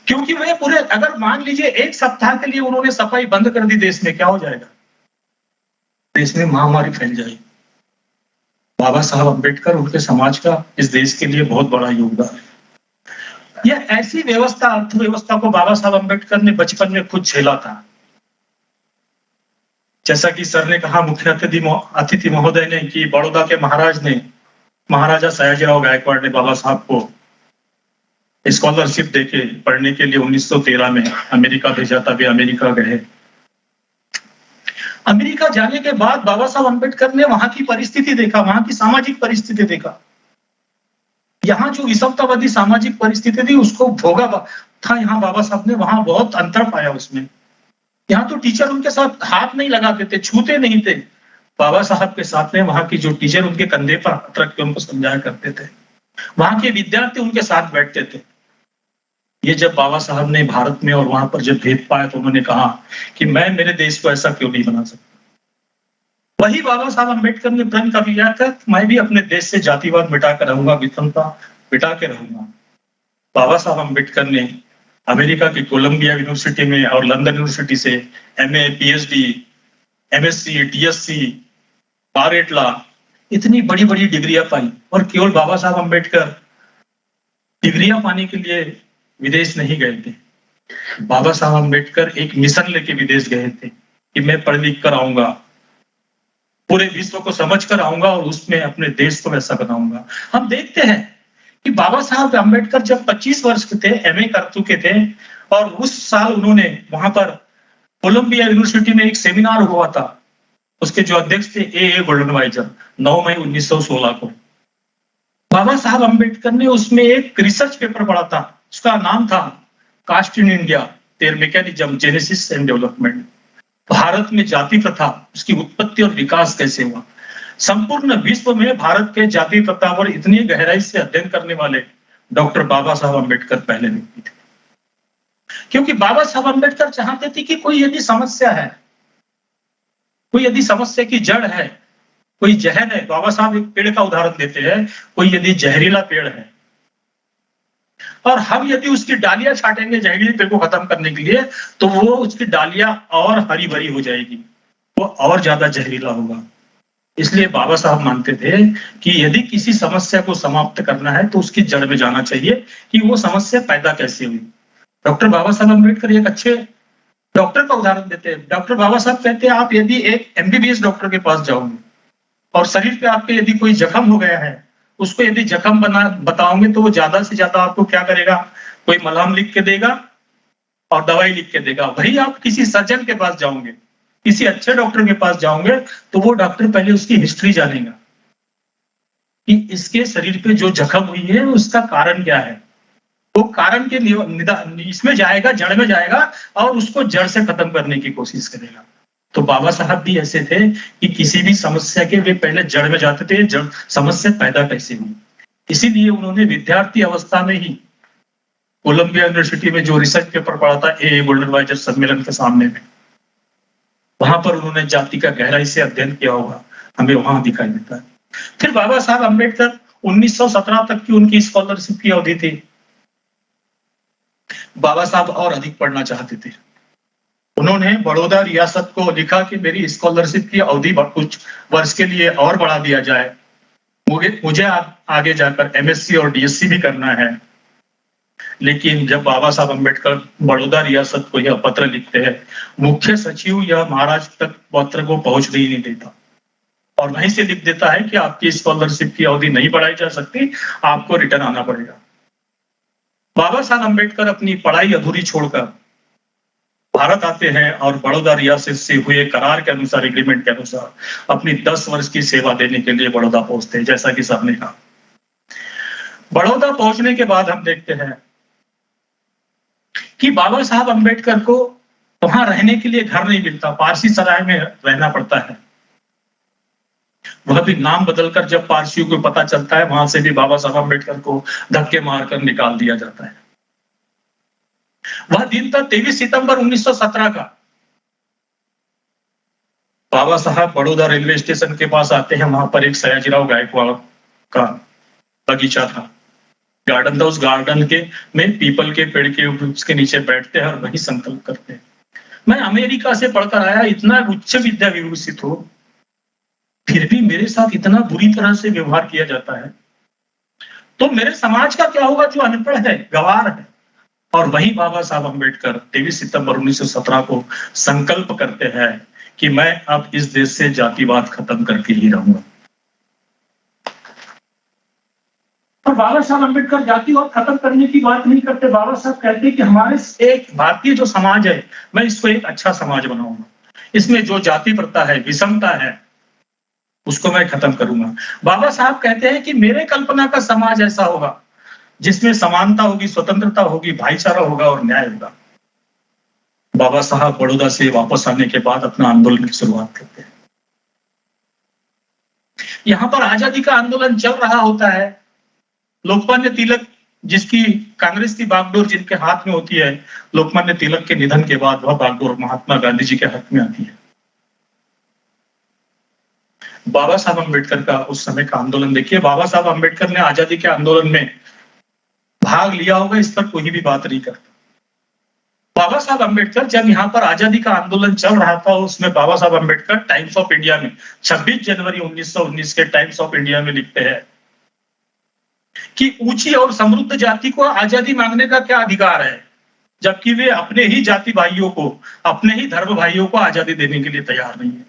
क्योंकि वे पूरे, अगर मान लीजिए 1 सप्ताह के लिए उन्होंने सफाई बंद कर दी देश में, क्या हो जाएगा? देश में महामारी फैल जाएगी। बाबा साहब अम्बेडकर, उनके समाज का इस देश के लिए बहुत बड़ा योगदान है। यह ऐसी व्यवस्था, अर्थव्यवस्था को बाबा साहब अम्बेडकर ने बचपन में खुद झेला था। जैसा कि सर ने कहा, मुख्य अतिथि महोदय ने, कि बड़ौदा के महाराज ने, महाराजा सयाजीराव गायकवाड़ ने बाबा साहब को स्कॉलरशिप देके पढ़ने के लिए 1913 में अमेरिका भेजा था। वे अमेरिका गए। अमेरिका जाने के बाद बाबा साहब अम्बेडकर ने वहां की परिस्थिति देखा, वहां की सामाजिक परिस्थिति देखा। यहाँ जो विषमतावादी सामाजिक परिस्थिति थी उसको भोगा था यहाँ बाबा साहब ने, वहां बहुत अंतर पाया उसमें। यहाँ तो टीचर उनके साथ हाथ नहीं लगाते थे, छूते नहीं थे। बाबा साहब के साथ में वहां की जो टीचर उनके कंधे पर हाथ रख के उनको समझाया करते थे, वहां के विद्यार्थी उनके साथ बैठते थे। ये जब बाबा साहब ने भारत में और वहां पर जब भेद पाया तो उन्होंने कहा कि मैं मेरे देश को ऐसा क्यों नहीं बना सकता। वही बाबा साहब अम्बेडकर ने प्रण कर लिया था, मैं भी अपने देश से जातिवाद मिटा कर रहूंगा, विषमता मिटा के रहूंगा। बाबा साहब अम्बेडकर ने अमेरिका की कोलंबिया यूनिवर्सिटी में और लंदन यूनिवर्सिटी से MA, PhD, MSc, DSc, bar at law, इतनी बड़ी बड़ी डिग्रियां पाई। और केवल बाबा साहब अम्बेडकर डिग्रियां पाने के लिए विदेश नहीं गए थे। बाबा साहब अम्बेडकर एक मिशन लेके विदेश गए थे कि मैं पढ़ लिख कर आऊंगा, पूरे विश्व को समझ कर आऊंगा और उसमें अपने देश को वैसा बनाऊंगा। हम देखते हैं कि बाबा साहब अम्बेडकर जब 25 वर्ष के थे, MA कर चुके थे, और उस साल उन्होंने वहां पर कोलंबिया यूनिवर्सिटी में एक सेमिनार हुआ था। उसके जो अध्यक्ष थे A. गोल्डनवाइजर, 9 मई 1916 को। बाबा साहब अम्बेडकर ने उसमें एक रिसर्च पेपर पढ़ा था, उसका नाम था caste in India, their mechanism, genesis and development. Bharat में जाति प्रथा, उसकी उत्पत्ति और विकास कैसे हुआ। संपूर्ण विश्व में भारत के जाति प्रथा पर इतनी गहराई से अध्ययन करने वाले डॉक्टर बाबा साहब अम्बेडकर पहले व्यक्ति थे। क्योंकि बाबा साहब अम्बेडकर चाहते थे कि कोई यदि समस्या है, कोई यदि समस्या की जड़ है, कोई जहर है, बाबा साहब एक पेड़ का उदाहरण देते हैं, कोई यदि जहरीला पेड़ है और हम यदि उसकी डालियां छाटेंगे जहरीले पेड़ को खत्म करने के लिए, तो वो उसकी डालियां और हरी भरी हो जाएगी, वो और ज्यादा जहरीला होगा। इसलिए बाबा साहब मानते थे कि यदि किसी समस्या को समाप्त करना है तो उसकी जड़ में जाना चाहिए कि वो समस्या पैदा कैसे हुई। डॉक्टर बाबा साहब अम्बेडकर एक अच्छे डॉक्टर का उदाहरण देते हैं। डॉक्टर बाबा साहब कहते हैं, आप यदि एक एमबीबीएस डॉक्टर के पास जाओगे और शरीर पे आपके यदि कोई जख्म हो गया है, उसको यदि जख्म बताओगे तो वो ज्यादा से ज्यादा आपको क्या करेगा, कोई मलहम लिख के देगा और दवाई लिख के देगा। वही आप किसी सर्जन के पास जाओगे, किसी अच्छे डॉक्टर के पास जाओगे, तो वो डॉक्टर पहले उसकी हिस्ट्री जानेगा कि इसके शरीर पे जो जख्म हुई है उसका कारण क्या है। वो कारण के इसमें जाएगा, जड़ में जाएगा और उसको जड़ से खत्म करने की कोशिश करेगा। तो बाबा साहब भी ऐसे थे कि किसी भी समस्या के वे पहले जड़ में जाते थे, जड़ समस्या पैदा कैसे हुई। इसीलिए उन्होंने विद्यार्थी अवस्था में ही कोलंबिया यूनिवर्सिटी में जो रिसर्च पेपर पढ़ा था ए गोल्डनवाइजर सम्मेलन के सामने में, वहां पर उन्होंने जाति का गहराई से अध्ययन किया होगा, हमें वहां दिखाई देता है। फिर बाबा साहब अम्बेडकर 1917 तक की उनकी स्कॉलरशिप की अवधि थी। बाबा साहब और अधिक पढ़ना चाहते थे। उन्होंने बड़ौदा रियासत को लिखा कि मेरी स्कॉलरशिप की अवधि कुछ वर्ष के लिए और बढ़ा दिया जाए, मुझे आगे जाकर एमएससी और डीएससी भी करना है। लेकिन जब बाबा साहब अम्बेडकर बड़ौदा रियासत को यह पत्र लिखते हैं, मुख्य सचिव यह महाराज तक पत्र को पहुंचने ही नहीं देता और वहीं से लिख देता है कि आपकी स्कॉलरशिप की अवधि नहीं बढ़ाई जा सकती, आपको रिटर्न आना पड़ेगा। बाबा साहब अम्बेडकर अपनी पढ़ाई अधूरी छोड़कर भारत आते हैं और बड़ौदा रियासत से हुए करार के अनुसार, एग्रीमेंट के अनुसार अपनी 10 वर्ष की सेवा देने के लिए बड़ौदा पहुंचते हैं। जैसा कि सबने कहा, बड़ौदा पहुंचने के बाद हम देखते हैं कि बाबा साहब अम्बेडकर को वहां रहने के लिए घर नहीं मिलता, पारसी सराय में रहना पड़ता है। वह भी नाम बदलकर जब पारसियों को पता चलता है, वहां से भी बाबा साहब अम्बेडकर को धक्के मारकर निकाल दिया जाता है। वह दिन था 23 सितंबर 1917 का। बाबा साहब बड़ौदा रेलवे स्टेशन के पास आते हैं, वहां पर एक सयाजीराव गायकवाड़ का बगीचा था, गार्डन था। उस गार्डन के में पीपल के पेड़ के उसके नीचे बैठते हैं और वही संकल्प करते हैं, मैं अमेरिका से पढ़कर आया, इतना उच्च विद्या विभूषित हो, फिर भी मेरे साथ इतना बुरी तरह से व्यवहार किया जाता है, तो मेरे समाज का क्या होगा जो अनपढ़ है, गंवार है। और वही बाबा साहब अम्बेडकर 23 सितंबर 1917 को संकल्प करते हैं कि मैं अब इस देश से जातिवाद खत्म करके ही रहूंगा। और बाबा साहब अम्बेडकर जातिवाद खत्म करने की बात नहीं करते। बाबा साहब कहते हैं कि हमारे एक भारतीय जो समाज है, मैं इसको एक अच्छा समाज बनाऊंगा, इसमें जो जाति प्रथा है, विषमता है, उसको मैं खत्म करूंगा। बाबा साहब कहते हैं कि मेरे कल्पना का समाज ऐसा होगा जिसमें समानता होगी, स्वतंत्रता होगी, भाईचारा होगा और न्याय होगा। बाबा साहब बड़ौदा से वापस आने के बाद अपना आंदोलन की शुरुआत करते हैं। यहां पर आजादी का आंदोलन चल रहा होता है। लोकमान्य तिलक, जिसकी कांग्रेस की बागडोर जिनके हाथ में होती है, लोकमान्य तिलक के निधन के बाद वह बागडोर महात्मा गांधी जी के हाथ में आती है। बाबा साहब अम्बेडकर का उस समय का आंदोलन देखिए। बाबा साहब अम्बेडकर ने आजादी के आंदोलन में भाग लिया होगा, इस पर कोई भी बात नहीं करता। बाबा साहब अम्बेडकर जब यहाँ पर आजादी का आंदोलन चल रहा था, उसमें बाबा Saheb Ambedkar times of India में 26 जनवरी 1919 के टाइम्स ऑफ इंडिया में लिखते हैं कि ऊंची और समृद्ध जाति को आजादी मांगने का क्या अधिकार है, जबकि वे अपने ही जाति भाइयों को, अपने ही धर्म भाइयों को आजादी देने के लिए तैयार नहीं है।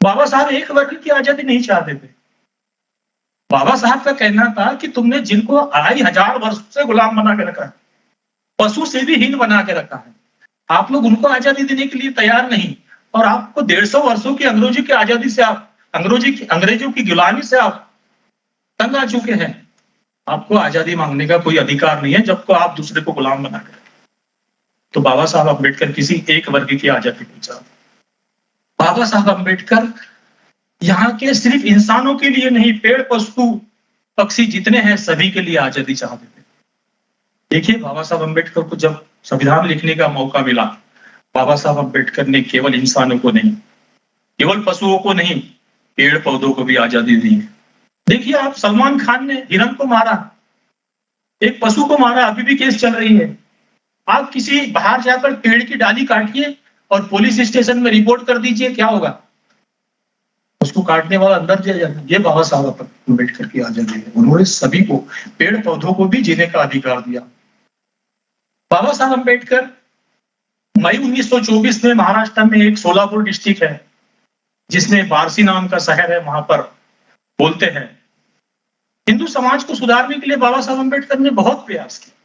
बाबा साहब एक वर्ग की आजादी नहीं चाहते थे। बाबा साहब का कहना था कि तुमने जिनको 2500 वर्ष से गुलाम बना के रखा है, पशु से भी हीन बना के रखा है, आप लोग उनको आजादी देने के लिए तैयार नहीं, और आपको 150 वर्षों की अंग्रेजों की आजादी से, आप अंग्रेजों की गुलामी से आप तंग आ चुके हैं। आपको आजादी मांगने का कोई अधिकार नहीं है जबकि आप दूसरे को गुलाम बना के। तो बाबा साहब अम्बेडकर किसी एक वर्ग की आजादी नहीं चाहते। बाबा साहब अम्बेडकर यहाँ के सिर्फ इंसानों के लिए नहीं, पेड़ पशु पक्षी जितने हैं सभी के लिए आजादी चाहते थे। देखिए, बाबा साहब अम्बेडकर को जब संविधान लिखने का मौका मिला, बाबा साहब अम्बेडकर ने केवल इंसानों को नहीं, केवल पशुओं को नहीं, पेड़ पौधों को भी आजादी दी। देखिए आप, सलमान खान ने हिरन को मारा, एक पशु को मारा, अभी भी केस चल रही है। आप किसी बाहर जाकर पेड़ की डाली काटिए और पुलिस स्टेशन में रिपोर्ट कर दीजिए, क्या होगा? उसको काटने वाला अंदर चले जाता है। ये बाबा साहब अम्बेडकर की आजादी है। उन्होंने सभी को, पेड़ पौधों को भी जीने का अधिकार दिया। बाबा साहब अम्बेडकर मई 1924 में महाराष्ट्र में एक सोलापुर डिस्ट्रिक्ट है जिसमें बारसी नाम का शहर है, वहां पर बोलते हैं। हिंदू समाज को सुधारने के लिए बाबा साहब अम्बेडकर ने बहुत प्रयास किया।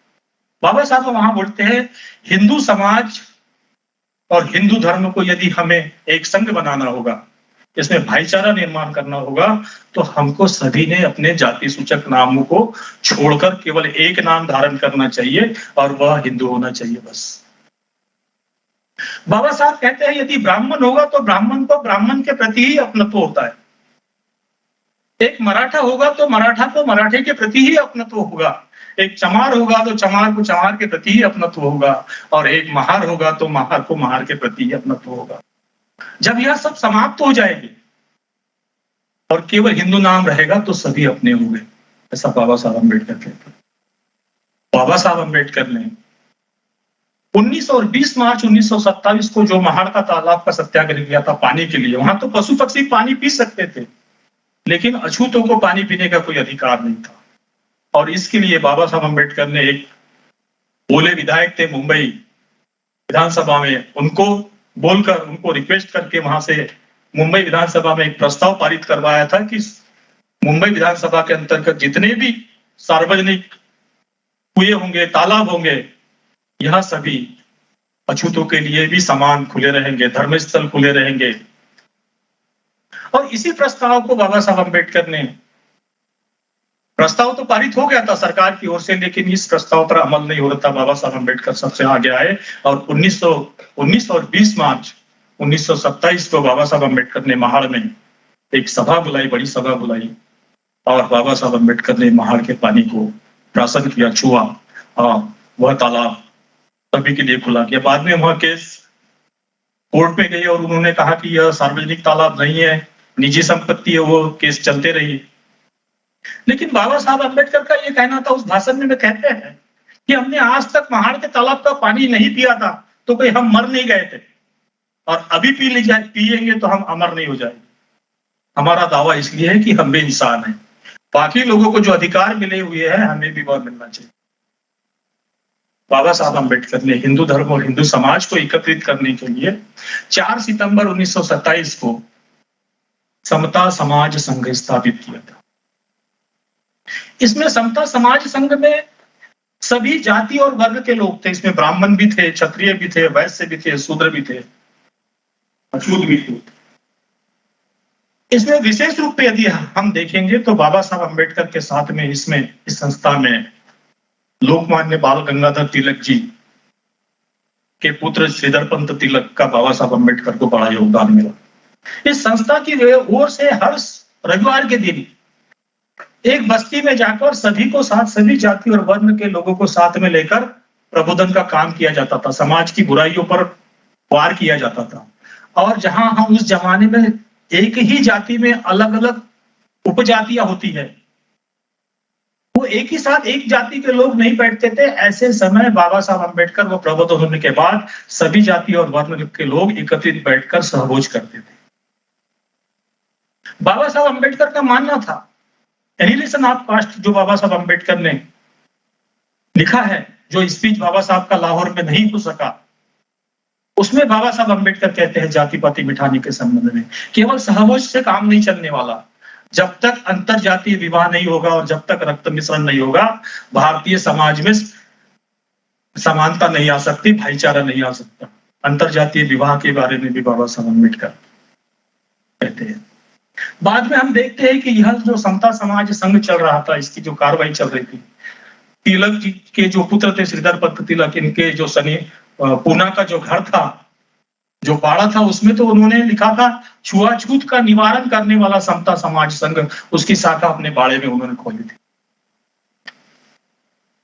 बाबा साहब वहां बोलते हैं, हिंदू समाज और हिंदू धर्म को यदि हमें एक संघ बनाना होगा, इसमें भाईचारा निर्माण करना होगा, तो हमको सभी ने अपने जाति सूचक नामों को छोड़कर केवल एक नाम धारण करना चाहिए और वह हिंदू होना चाहिए, बस। बाबा साहब कहते हैं, यदि ब्राह्मण होगा तो ब्राह्मण को ब्राह्मण के प्रति ही अपनत्व होता है। एक मराठा होगा तो मराठा को मराठे के प्रति ही अपनत्व होगा। एक चमार होगा तो चमार को चमार के प्रति ही अपनत्व होगा, और एक महार होगा तो महार को महार के प्रति ही अपनत्व होगा। जब यह सब समाप्त हो जाएगी और केवल हिंदू नाम रहेगा तो सभी अपने होंगे, ऐसा बाबा साहब अम्बेडकर कहते हैं। बाबा साहब अम्बेडकर ने 19 और 20 मार्च 1927 को जो महाड़ का तालाब का सत्याग्रह किया था पानी के लिए, वहां तो पशु पक्षी पानी पी सकते थे, लेकिन अछूतों को पानी पीने का कोई अधिकार नहीं था। और इसके लिए बाबा साहब अम्बेडकर ने एक बोले विधायक थे मुंबई विधानसभा में, उनको बोलकर, उनको रिक्वेस्ट करके वहां से मुंबई विधानसभा में एक प्रस्ताव पारित करवाया था कि मुंबई विधानसभा के अंतर्गत जितने भी सार्वजनिक कुएं होंगे, तालाब होंगे, यह सभी अछूतों के लिए भी समान खुले रहेंगे, धर्मस्थल खुले रहेंगे। और इसी प्रस्ताव को बाबा साहब अम्बेडकर ने, प्रस्ताव तो पारित हो गया था सरकार की ओर से, लेकिन इस प्रस्ताव पर अमल नहीं हो रहा था। बाबा साहब अम्बेडकर सबसे आगे आए और 19 और 20 मार्च 1927 को बाबा साहब अम्बेडकर ने महाड़ में एक सभा बुलाई, बड़ी सभा बुलाई, और बाबा साहब अम्बेडकर ने महाड़ के पानी को प्राशन किया, छुआ, और वह तालाब सभी के लिए खुला किया। बाद में वह केस कोर्ट में गई और उन्होंने कहा कि यह सार्वजनिक तालाब नहीं है, निजी संपत्ति है, वो केस चलते रही। लेकिन बाबा साहब अम्बेडकर का यह कहना था, उस भाषण में कहते हैं कि हमने आज तक महाड़ के तालाब का पानी नहीं पिया था तो कोई हम मर नहीं गए थे, और अभी पिएंगे तो हम अमर नहीं हो जाएंगे। हमारा दावा इसलिए है कि हम भी इंसान हैं, बाकी लोगों को जो अधिकार मिले हुए हैं हमें भी वह मिलना चाहिए। बाबा साहब अम्बेडकर ने हिंदू धर्म और हिंदू समाज को एकत्रित करने के लिए 4 सितंबर 1927 को समता समाज संघ स्थापित किया था। इसमें समता समाज संघ में सभी जाति और वर्ग के लोग थे। इसमें ब्राह्मण भी थे, क्षत्रिय भी थे, वैश्य भी थे, शूद्र भी थे, अछूत भी थे। इसमें विशेष रूप पे यदि हम देखेंगे तो बाबा साहब अम्बेडकर के साथ में इसमें, इस संस्था में लोकमान्य बाल गंगाधर तिलक जी के पुत्र श्रीधर पंत तिलक का बाबा साहब अम्बेडकर को बड़ा योगदान मिला। इस संस्था की ओर से हर रविवार के दिन एक बस्ती में जाकर सभी को साथ, सभी जाति और वर्ण के लोगों को साथ में लेकर प्रबोधन का काम किया जाता था। समाज की बुराइयों पर वार किया जाता था। और जहां हम उस जमाने में एक ही जाति में अलग अलग उपजातियां होती है, वो एक ही साथ एक जाति के लोग नहीं बैठते थे। ऐसे समय बाबा साहब अम्बेडकर वो प्रबोधन होने के बाद सभी जाति और वर्ण के लोग एकत्रित बैठकर सहभोज करते थे। बाबा साहब अम्बेडकर का मानना था, एनिहिलेशन ऑफ कास्ट जो बाबा साहब अम्बेडकर ने लिखा है, जो स्पीच बाबा साहब का लाहौर में नहीं हो सका, उसमें बाबा साहब अम्बेडकर कहते हैं जाति पाति मिटाने के संबंध में केवल सहभोज से काम नहीं चलने वाला। जब तक अंतर जातीय विवाह नहीं होगा और जब तक रक्त मिश्रण नहीं होगा, भारतीय समाज में समानता नहीं आ सकती, भाईचारा नहीं आ सकता। अंतर जातीय विवाह के बारे में भी बाबा साहब अम्बेडकर कहते हैं। बाद में हम देखते हैं कि यह जो समता समाज संघ चल रहा था, इसकी जो कार्रवाई चल रही थी, तिलक जी के जो पुत्र थे श्रीधर पंत तिलक, इनके जो पूना का जो घर था, जो बाड़ा था, उसमें तो उन्होंने लिखा था छुआछूत का निवारण करने वाला समता समाज संघ, उसकी शाखा अपने बाड़े में उन्होंने खोली थी।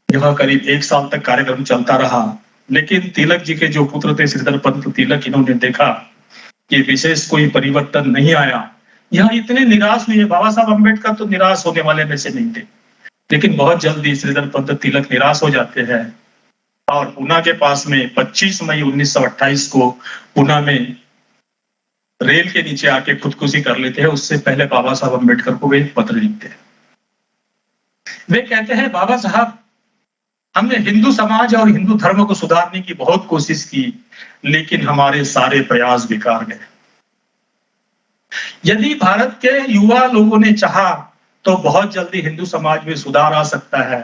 यह करीब 1 साल तक कार्यक्रम चलता रहा, लेकिन तिलक जी के जो पुत्र थे श्रीधर पंत तिलक, इन्होंने देखा कि विशेष कोई परिवर्तन नहीं आया। यह इतने निराश हुए। बाबा साहब अम्बेडकर तो निराश होने वाले में से नहीं थे। लेकिन बहुत जल्दी श्रीधर पंत तिलक निराश हो जाते हैं और पूना के पास में 25 मई 1928 को पूना में रेल के नीचे आके खुदकुशी कर लेते हैं। उससे पहले बाबा साहब अम्बेडकर को वे एक पत्र लिखते हैं। वे कहते हैं, बाबा साहब, हमने हिंदू समाज और हिंदू धर्म को सुधारने की बहुत कोशिश की, लेकिन हमारे सारे प्रयास बेकार गए। यदि भारत के युवा लोगों ने चाहा तो बहुत जल्दी हिंदू समाज में सुधार आ सकता है।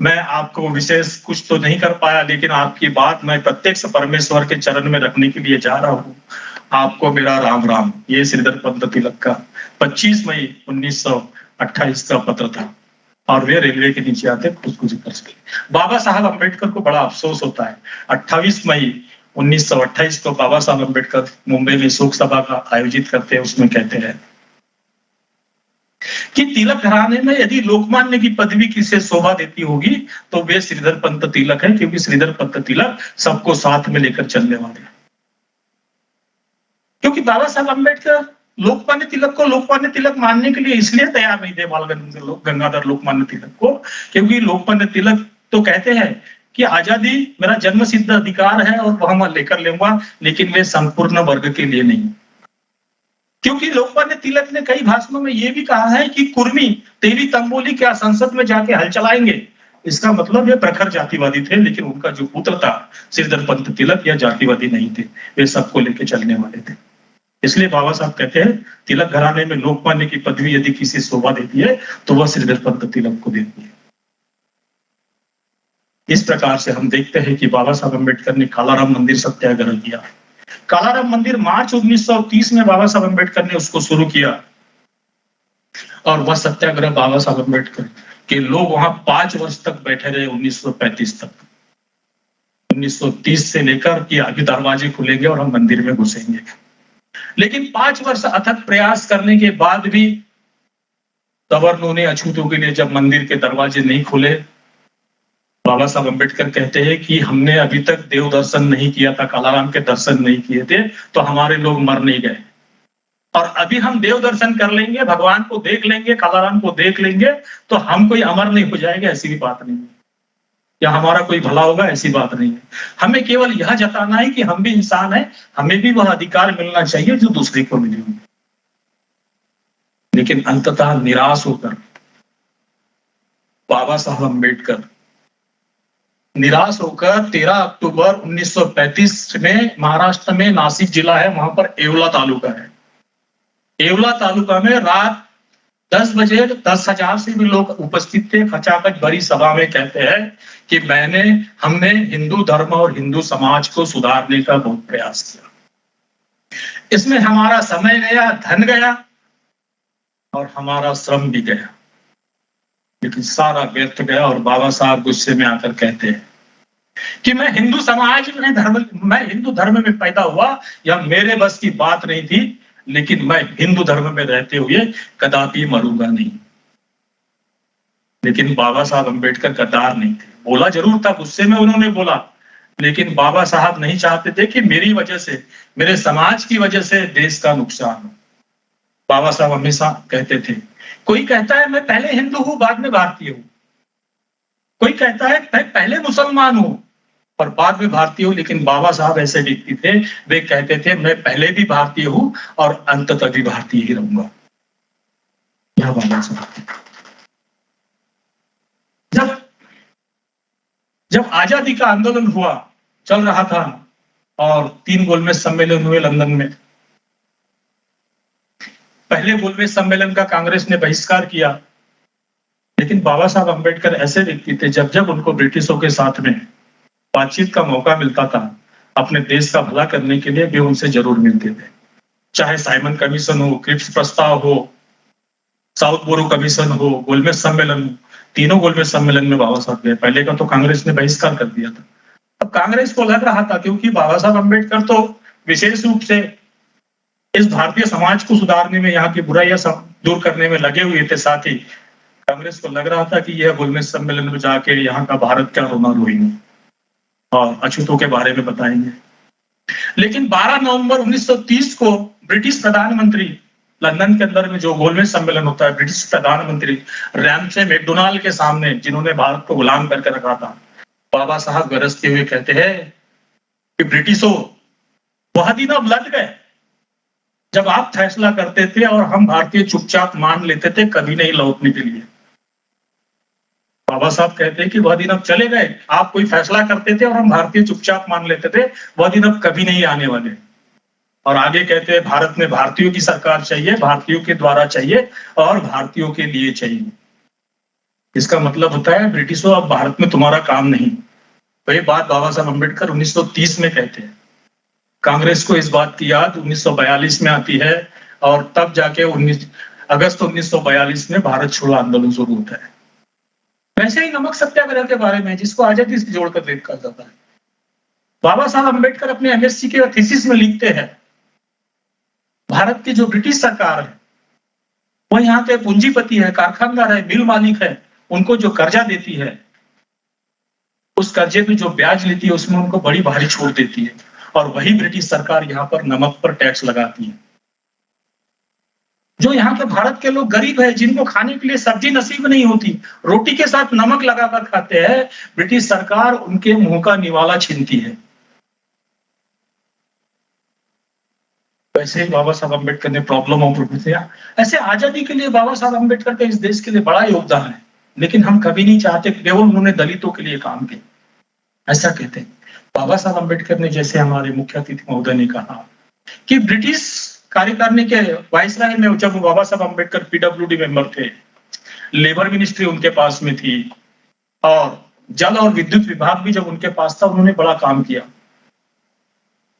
मैं आपको विशेष कुछ तो नहीं कर पाया, लेकिन आपकी बात मैं प्रत्यक्ष परमेश्वर के चरण में रखने के लिए जा रहा हूं। आपको मेरा राम राम। ये श्रीधर पंत तिलक का 25 मई 1928 का पत्र था और वे रेलवे के नीचे आते खुदकुशी कर सके। बाबा साहब अम्बेडकर को बड़ा अफसोस होता है। 28 मई 1928 को बाबा साहब अम्बेडकर मुंबई में शोक सभा का आयोजित करते हैं। उसमें कहते हैं कि तिलक घराने में यदि लोकमान्य की पदवी किसे शोभा देती होगी तो वे श्रीधर पंत तिलक है, क्योंकि श्रीधर पंत तिलक सबको साथ में लेकर चलने वाले हैं। क्योंकि बाबा साहब अम्बेडकर लोकमान्य तिलक को लोकमान्य तिलक मानने के लिए इसलिए तैयार नहीं थे, बाल गंगाधर लोकमान्य तिलक को, क्योंकि लोकमान्य तिलक तो कहते हैं कि आजादी मेरा जन्म सिद्ध अधिकार है और वह मैं लेकर लूंगा, लेकिन वे संपूर्ण वर्ग के लिए नहीं। क्योंकि लोकमान्य तिलक ने कई भाषणों में यह भी कहा है कि कुर्मी तेरी तंबोली क्या संसद में जाके हल चलाएंगे। इसका मतलब ये प्रखर जातिवादी थे, लेकिन उनका जो पुत्र था श्रीधर पंत तिलक यह जातिवादी नहीं थे, वे सबको लेके चलने वाले थे। इसलिए बाबा साहब कहते हैं तिलक घराने में लोकमान्य की पदवी यदि किसी शोभा देती है तो वह श्रीधर पंत तिलक को देती है। इस प्रकार से हम देखते हैं कि बाबा साहब अम्बेडकर ने कालाराम मंदिर सत्याग्रह किया। कालाराम मंदिर मार्च 1930 में बाबा साहब अम्बेडकर ने उसको शुरू किया और वह सत्याग्रह बाबा साहब अम्बेडकर के लोग वहां 5 वर्ष तक बैठे रहे। 1935 तक, 1930 से लेकर कि अभी दरवाजे खुलेंगे और हम मंदिर में घुसेंगे। लेकिन 5 वर्ष अथक प्रयास करने के बाद भी सवर्णों ने अछूतों के लिए जब मंदिर के दरवाजे नहीं खुले, बाबा साहब अम्बेडकर कहते हैं कि हमने अभी तक देव दर्शन नहीं किया था, कालाराम के दर्शन नहीं किए थे, तो हमारे लोग मर नहीं गए। और अभी हम देव दर्शन कर लेंगे, भगवान को देख लेंगे, कालाराम को देख लेंगे, तो हम कोई अमर नहीं हो जाएंगे, ऐसी भी बात नहीं है, या हमारा कोई भला होगा, ऐसी बात नहीं है। हमें केवल यह जताना है कि हम भी इंसान हैं, हमें भी वह अधिकार मिलना चाहिए जो दूसरे को मिले होंगे। लेकिन अंततः निराश होकर बाबा साहब अम्बेडकर 13 अक्टूबर 1935 में महाराष्ट्र में नासिक जिला है, वहां पर येवला तालुका है। येवला तालुका में रात 10 बजे 10,000 से भी लोग उपस्थित थे। खचाखच भरी सभा में कहते हैं कि हमने हिंदू धर्म और हिंदू समाज को सुधारने का बहुत प्रयास किया। इसमें हमारा समय गया, धन गया और हमारा श्रम भी गया, लेकिन सारा व्यर्थ गया। और बाबा साहब गुस्से में आकर कहते हैं कि मैं हिंदू धर्म में पैदा हुआ, यह मेरे बस की बात नहीं थी, लेकिन मैं हिंदू धर्म में रहते हुए कदापि मरूंगा नहीं। लेकिन बाबा साहब अम्बेडकर गद्दार नहीं थे, बोला जरूर था, गुस्से में उन्होंने बोला, लेकिन बाबा साहब नहीं चाहते थे कि मेरी वजह से, मेरे समाज की वजह से देश का नुकसान हो। बाबा साहब हमेशा कहते थे, कोई कहता है मैं पहले हिंदू हूं बाद में भारतीय हूं, कोई कहता है मैं पहले मुसलमान हूं और बाद में भारतीय हूं, लेकिन बाबा साहब ऐसे व्यक्ति थे, वे कहते थे मैं पहले भी भारतीय हूं और अंततः भी भारतीय ही रहूंगा। यह बाबा साहब। जब आजादी का आंदोलन हुआ, चल रहा था और 3 गोलमेज सम्मेलन हुए लंदन में। पहले गोलमेज सम्मेलन का कांग्रेस ने बहिष्कार किया, लेकिन बाबा साहब अम्बेडकर ऐसे व्यक्ति थे, जब जब उनको ब्रिटिशों के साथ में बातचीत का मौका मिलता था अपने देश का भला करने के लिए, वे उनसे जरूर मिलते थे। चाहे साइमन कमीशन हो, क्रिप्स प्रस्ताव हो, साउथ बोरो कमीशन हो, गोलमेज सम्मेलन हो, तीनों गोलमेज सम्मेलन में बाबा साहब गए। पहले का तो कांग्रेस ने बहिष्कार कर दिया था। अब कांग्रेस को लग रहा था, क्योंकि बाबा साहब अम्बेडकर तो विशेष रूप से इस भारतीय समाज को सुधारने में, यहाँ की बुराइयां दूर करने में लगे हुए थे, साथ ही कांग्रेस को लग रहा था कि यह गोलमेज सम्मेलन में जाके यहाँ का भारत क्या रोना रोएंगे और अछूतों के बारे में बताएंगे। लेकिन 12 नवंबर 1930 को ब्रिटिश प्रधानमंत्री लंदन के अंदर में जो गोलमेज सम्मेलन होता है, ब्रिटिश प्रधानमंत्री रैमसे मैकडोनाल्ड के सामने, जिन्होंने भारत को गुलाम करके रखा था, बाबा साहब गरजते हुए कहते हैं कि ब्रिटिशों, वह दिन अब लद गए जब आप फैसला करते थे और हम भारतीय चुपचाप मान लेते थे कभी नहीं लौटने के लिए। बाबा साहब कहते हैं कि वह दिन अब चले गए, आप कोई फैसला करते थे और हम भारतीय चुपचाप मान लेते थे, वह दिन अब कभी नहीं आने वाले। और आगे कहते हैं भारत में भारतीयों की सरकार चाहिए, भारतीयों के द्वारा चाहिए और भारतीयों के लिए चाहिए। इसका मतलब होता है ब्रिटिशों, अब भारत में तुम्हारा काम नहीं। तो ये बात बाबा साहब अम्बेडकर 1930 में कहते हैं। कांग्रेस को इस बात की याद 1942 में आती है और तब जाके 19 अगस्त 1942 में भारत छोड़ो आंदोलन शुरू होता है। वैसे ही नमक सत्याग्रह के बारे में, जिसको आजादी से जोड़कर देखा जाता है, बाबा साहब अम्बेडकर अपने एमएससी के थीसिस में लिखते हैं, भारत की जो ब्रिटिश सरकार है वो यहाँ के पूंजीपति है, कारखानदार है, मिल मालिक है, उनको जो कर्जा देती है, उस कर्जे पे जो ब्याज लेती है उसमें उनको बड़ी भारी छूट देती है। और वही ब्रिटिश सरकार यहाँ पर नमक पर टैक्स लगाती है। जो यहाँ के भारत के लोग गरीब है, जिनको खाने के लिए सब्जी नसीब नहीं होती, रोटी के साथ नमक लगाकर खाते हैं, ब्रिटिश सरकार उनके मुंह का निवाला छीनती है। वैसे ही बाबा साहब अम्बेडकर ने प्रॉब्लम ऑफ दिया। ऐसे आजादी के लिए बाबा साहब अम्बेडकर का इस देश के लिए बड़ा योगदान है, लेकिन हम कभी नहीं चाहते कि केवल उन्होंने दलितों के लिए काम किया, ऐसा कहते हैं। बाबा साहब अम्बेडकर ने, जैसे हमारे मुख्य अतिथि महोदय ने कहा, कि ब्रिटिश कार्यकारिणी के वायसराय में जब बाबा साहब अम्बेडकर पीडब्ल्यूडी मेंबर थे, लेबर मिनिस्ट्री उनके पास में थी और जल और विद्युत विभाग भी जब उनके पास था, उन्होंने बड़ा काम किया।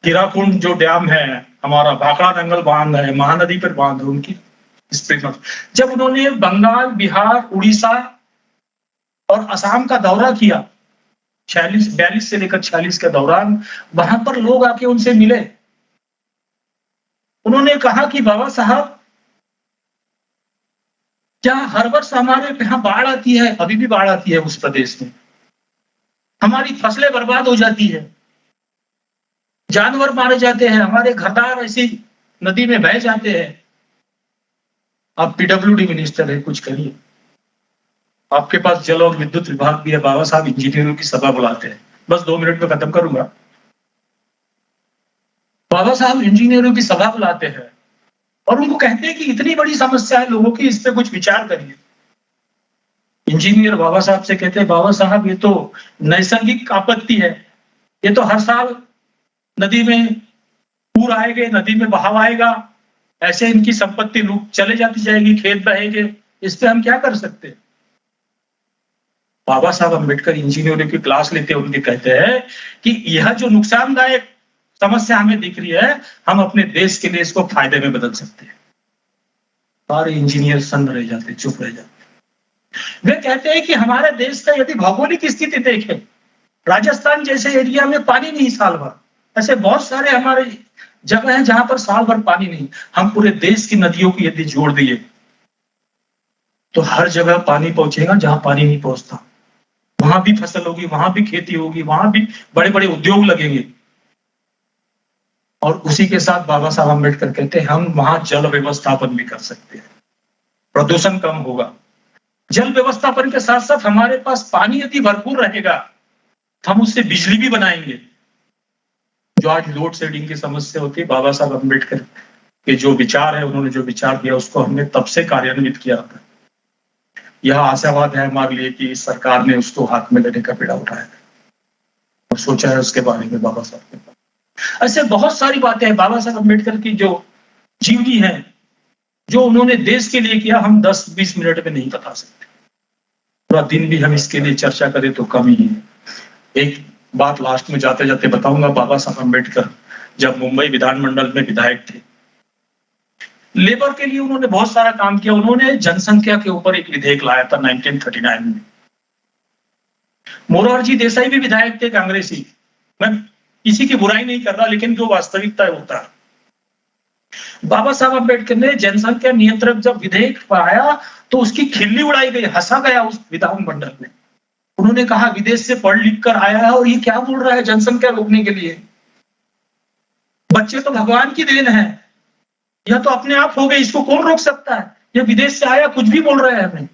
हीराकुंड जो डैम है हमारा, भाखड़ा नंगल बांध है, महानदी पर बांध है उनकी, जब उन्होंने बंगाल, बिहार, उड़ीसा और असम का दौरा किया 42 से लेकर 46 के दौरान, वहां पर लोग आके उनसे मिले। उन्होंने कहा कि बाबा साहब, क्या हर वर्ष हमारे यहाँ बाढ़ आती है? अभी भी बाढ़ आती है उस प्रदेश में, हमारी फसलें बर्बाद हो जाती है, जानवर मारे जाते हैं, हमारे घरदार ऐसी नदी में बह जाते हैं। आप पीडब्ल्यूडी मिनिस्टर है, कुछ करिए। आपके पास जल और विद्युत विभाग भी है। बाबा साहब इंजीनियरों की सभा बुलाते हैं। बस 2 मिनट में खत्म करूंगा। बाबा साहब इंजीनियरों की सभा बुलाते हैं और उनको कहते हैं कि इतनी बड़ी समस्या है लोगों की, इस पे कुछ विचार करिए। इंजीनियर बाबा साहब से कहते हैं, बाबा साहब ये तो नैसर्गिक आपत्ति है, ये तो हर साल नदी में पूर आएंगे, नदी में बहाव आएगा, ऐसे इनकी संपत्ति लूट चले जाती जाएगी, खेत बहेंगे, इस पे हम क्या कर सकते हैं? बाबा साहब अम्बेडकर इंजीनियरों की क्लास लेते हैं, उनके कहते हैं कि यह जो नुकसानदायक समस्या हमें दिख रही है, हम अपने देश के लिए इसको फायदे में बदल सकते हैं। सारे इंजीनियर सन्न रह जाते, चुप रह जाते। वे कहते हैं कि हमारे देश का यदि भौगोलिक स्थिति देखें, राजस्थान जैसे एरिया में पानी नहीं साल भर, ऐसे बहुत सारे हमारे जगह हैं जहां पर साल भर पानी नहीं। हम पूरे देश की नदियों को यदि जोड़ दिए तो हर जगह पानी पहुंचेगा, जहां पानी नहीं पहुंचता वहां भी फसल होगी, वहां भी खेती होगी, वहां भी बड़े बड़े उद्योग लगेंगे। और उसी के साथ बाबा साहब अम्बेडकर कहते हैं हम वहां जल व्यवस्थापन भी कर सकते हैं, प्रदूषण कम होगा। जल व्यवस्थापन के साथ साथ हमारे पास पानी यदि भरपूर रहेगा तो हम उससे बिजली भी बनाएंगे। जो आज लोड शेडिंग की समस्या होती है, बाबा साहब अम्बेडकर के जो विचार है, उन्होंने जो विचार दिया उसको हमने तब से कार्यान्वित किया था। यह आशावाद है हमारे लिए कि सरकार ने उसको हाथ में लेने का बीड़ा उठाया और सोचा है उसके बारे में बाबा साहब ने। ऐसे बहुत सारी बातें हैं बाबा साहब अम्बेडकर की जो जीवनी है, जो उन्होंने देश के लिए किया, हम 10-20 मिनट में नहीं बता सकते। पूरा दिन भी हम इसके लिए चर्चा करें तो कम ही है। एक बात लास्ट में जाते जाते बताऊंगा। बाबा साहब अम्बेडकर जब मुंबई विधानमंडल में विधायक थे, लेबर के लिए उन्होंने बहुत सारा काम किया। उन्होंने जनसंख्या के ऊपर एक विधेयक लाया था 1939 में। मोरारजी देसाई भी विधायक थे, कांग्रेसी। मैं किसी की बुराई नहीं कर रहा, लेकिन जो वास्तविकता है होता है। बाबा साहब अम्बेडकर ने जनसंख्या नियंत्रक जब विधेयक आया तो उसकी खिल्ली उड़ाई गई, हंसा गया उस विधानमंडल में। उन्होंने कहा विदेश से पढ़ लिख कर आया है और ये क्या बोल रहा है जनसंख्या रोकने के लिए। बच्चे तो भगवान की देन है, या तो अपने आप हो गए, इसको कौन रोक सकता है? ये विदेश से आया, कुछ भी बोल रहे हैं हमें।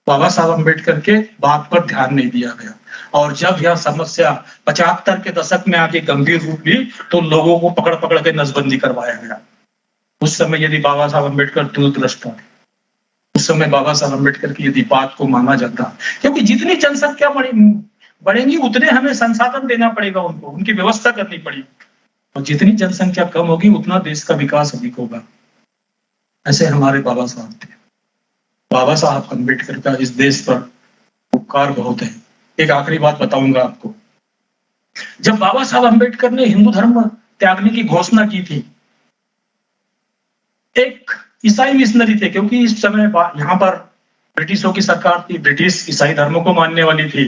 बाबा साहब अम्बेडकर के बात पर ध्यान नहीं दिया गया, और जब यह समस्या 75 के दशक में आके गंभीर रूप ली तो लोगों को पकड़ पकड़ के नसबंदी करवाया गया। उस समय यदि बाबा साहब अम्बेडकर दूरदृष्टा थे, उस समय बाबा साहब अम्बेडकर की यदि बात को माना जाता, क्योंकि जितनी जनसंख्या बढ़ेंगी उतने हमें संसाधन देना पड़ेगा, उनको उनकी व्यवस्था करनी पड़ेगी, और जितनी जनसंख्या कम होगी उतना देश का विकास अधिक होगा। ऐसे हमारे बाबा साहब थे। बाबा साहब अम्बेडकर का इस देश पर उपकार बहुत है। एक आखिरी बात बताऊंगा आपको। जब बाबा साहब अम्बेडकर ने हिंदू धर्म त्यागने की घोषणा की थी, एक ईसाई मिशनरी थे, क्योंकि इस समय यहाँ पर ब्रिटिशों की सरकार थी, ब्रिटिश ईसाई धर्म को मानने वाली थी,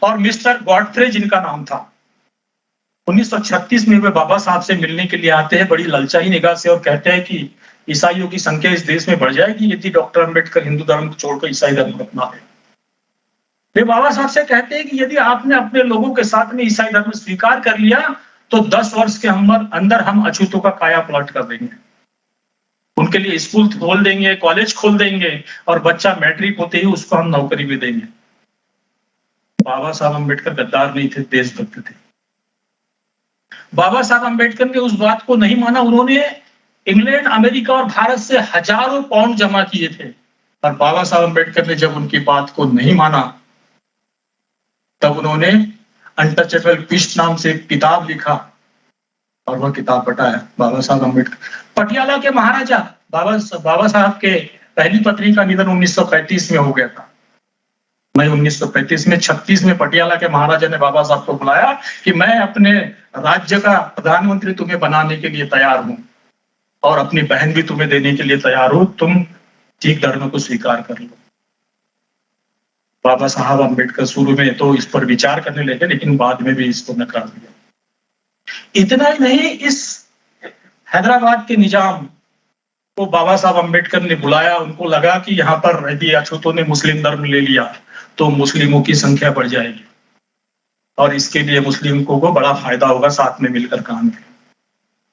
और मिस्टर गॉडफ्रे जिनका नाम था, 1936 में वे बाबा साहब से मिलने के लिए आते हैं बड़ी ललचाई निगाह से, और कहते हैं कि ईसाइयों की संख्या इस देश में बढ़ जाएगी यदि डॉक्टर अम्बेडकर हिंदू धर्म को छोड़कर ईसाई धर्म को अपना ले। वे बाबा साहब से कहते हैं कि यदि आपने अपने लोगों के साथ में ईसाई धर्म स्वीकार कर लिया तो 10 वर्ष के अंदर हम अछूतों का काया पलट कर देंगे, उनके लिए स्कूल खोल देंगे, कॉलेज खोल देंगे, और बच्चा मैट्रिक होते ही उसको हम नौकरी भी देंगे। बाबा साहब अम्बेडकर गद्दार नहीं थे, देशभक्त थे। बाबा साहब अम्बेडकर ने उस बात को नहीं माना। उन्होंने इंग्लैंड, अमेरिका और भारत से हजारों पाउंड जमा किए थे, और बाबा साहब अम्बेडकर ने जब उनकी बात को नहीं माना तब उन्होंने अनटचेबल फिस्ट नाम से एक किताब लिखा, और वह किताब बटाया बाबा साहब अम्बेडकर। पटियाला के महाराजा बाबा साहब के पहली पत्नी का निधन 1935 में हो गया था। मई 1935 में 36 में पटियाला के महाराजा ने बाबा साहब को बुलाया कि मैं अपने राज्य का प्रधानमंत्री तुम्हें बनाने के लिए तैयार हूं, और अपनी बहन भी तुम्हें देने के लिए तैयार हूं, तुम सिख धर्म को स्वीकार कर लो। बाबा साहब अम्बेडकर शुरू में तो इस पर विचार करने लगे, लेकिन बाद में भी इसको नकार दिया। इतना ही नहीं, इस हैदराबाद के निजाम को बाबा साहब अम्बेडकर ने बुलाया। उनको लगा कि यहाँ पर यदि अछूतों ने मुस्लिम धर्म ले लिया तो मुस्लिमों की संख्या बढ़ जाएगी, और इसके लिए मुस्लिमों को बड़ा फायदा होगा साथ में मिलकर काम करें।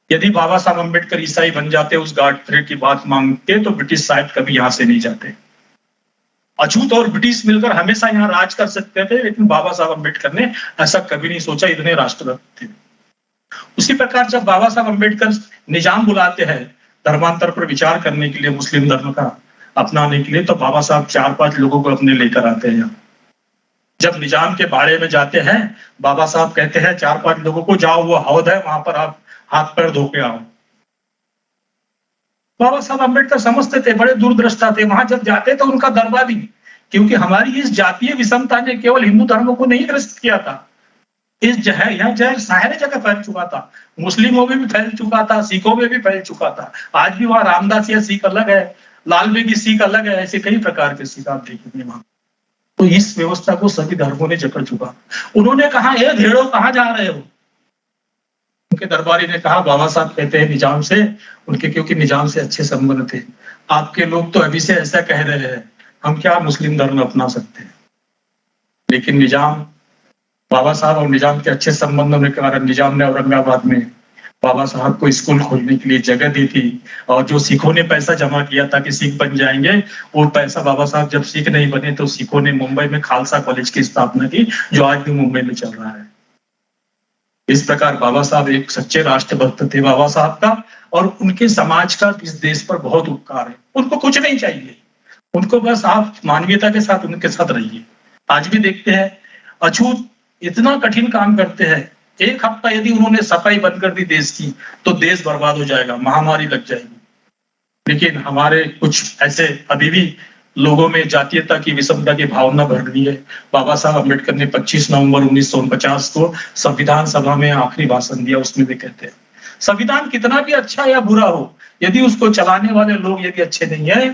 यदि बाबा साहब अम्बेडकर ईसाई बन जाते उस गॉडफ्रे की बात मांगते, तो ब्रिटिश शायद कभी यहां से नहीं जाते। अछूत और ब्रिटिश मिलकर हमेशा यहाँ राज कर सकते थे, लेकिन बाबा साहब अम्बेडकर ने ऐसा कभी नहीं सोचा, इतने राष्ट्रभक्त थे। उसी प्रकार जब बाबा साहब अम्बेडकर निजाम बुलाते हैं धर्मांतर पर विचार करने के लिए, मुस्लिम धर्म का अपनाने के लिए, तो बाबा साहब 4-5 लोगों को अपने लेकर आते हैं। जब निजाम के बाड़े में जाते हैं, बाबा साहब कहते हैं 4-5 लोगों को, जाओ वो हौद है वहां पर आप हाथ पैर धो के आओ। बाबा साहब अम्बेडकर समझते थे, बड़े दूरदृष्टा थे। वहां जब जाते तो उनका दरबारी, क्योंकि हमारी इस जातीय विषमता ने केवल हिंदू धर्म को नहीं ग्रस्त किया था, इस जहर यह जहर सारे जगह फैल चुका था। मुस्लिमों में भी फैल चुका था, सिखों में भी फैल चुका था। आज भी वहां रामदासिया सिख अलग है, लालबेगी सिख अलग है, ऐसे कई प्रकार के सिख आप देखेंगे वहां। तो इस व्यवस्था को सभी धर्मों ने जकड़ चुका। उन्होंने कहा, ए भेड़ो कहाँ जा रहे हो? उनके दरबारी ने कहा, बाबा साहब कहते हैं निजाम से, उनके क्योंकि निजाम से अच्छे संबंध थे, आपके लोग तो अभी से ऐसा कह रहे हैं, हम क्या मुस्लिम धर्म अपना सकते हैं। लेकिन निजाम, बाबा साहब और निजाम के अच्छे संबंध होने के कारण निजाम ने औरंगाबाद में बाबा साहब को स्कूल खोलने के लिए जगह दी थी, और जो सिखों ने पैसा जमा किया था कि सिख बन जाएंगे, वो पैसा बाबा साहब जब सिख नहीं बने तो सिखों ने मुंबई में खालसा कॉलेज की स्थापना की, जो आज भी मुंबई में चल रहा है। इस प्रकार बाबा साहब एक सच्चे राष्ट्रभक्त थे बाबा साहब का, और उनके समाज का इस देश पर बहुत उपकार है। उनको कुछ नहीं चाहिए, उनको बस आप मानवीयता के साथ उनके साथ रहिए। आज भी देखते हैं अछूत इतना कठिन काम करते हैं, एक हफ्ता यदि उन्होंने सफाई बंद कर दी देश की तो देश बर्बाद हो जाएगा, महामारी लग जाएगी। लेकिन हमारे कुछ ऐसे अभी भी लोगों में जातीयता की विषमता की भावना भर गई है। बाबा साहब अम्बेडकर ने 25 नवंबर 1949 को संविधान सभा में आखिरी भाषण दिया। उसमें भी कहते हैं संविधान कितना भी अच्छा या बुरा हो, यदि उसको चलाने वाले लोग यदि अच्छे नहीं है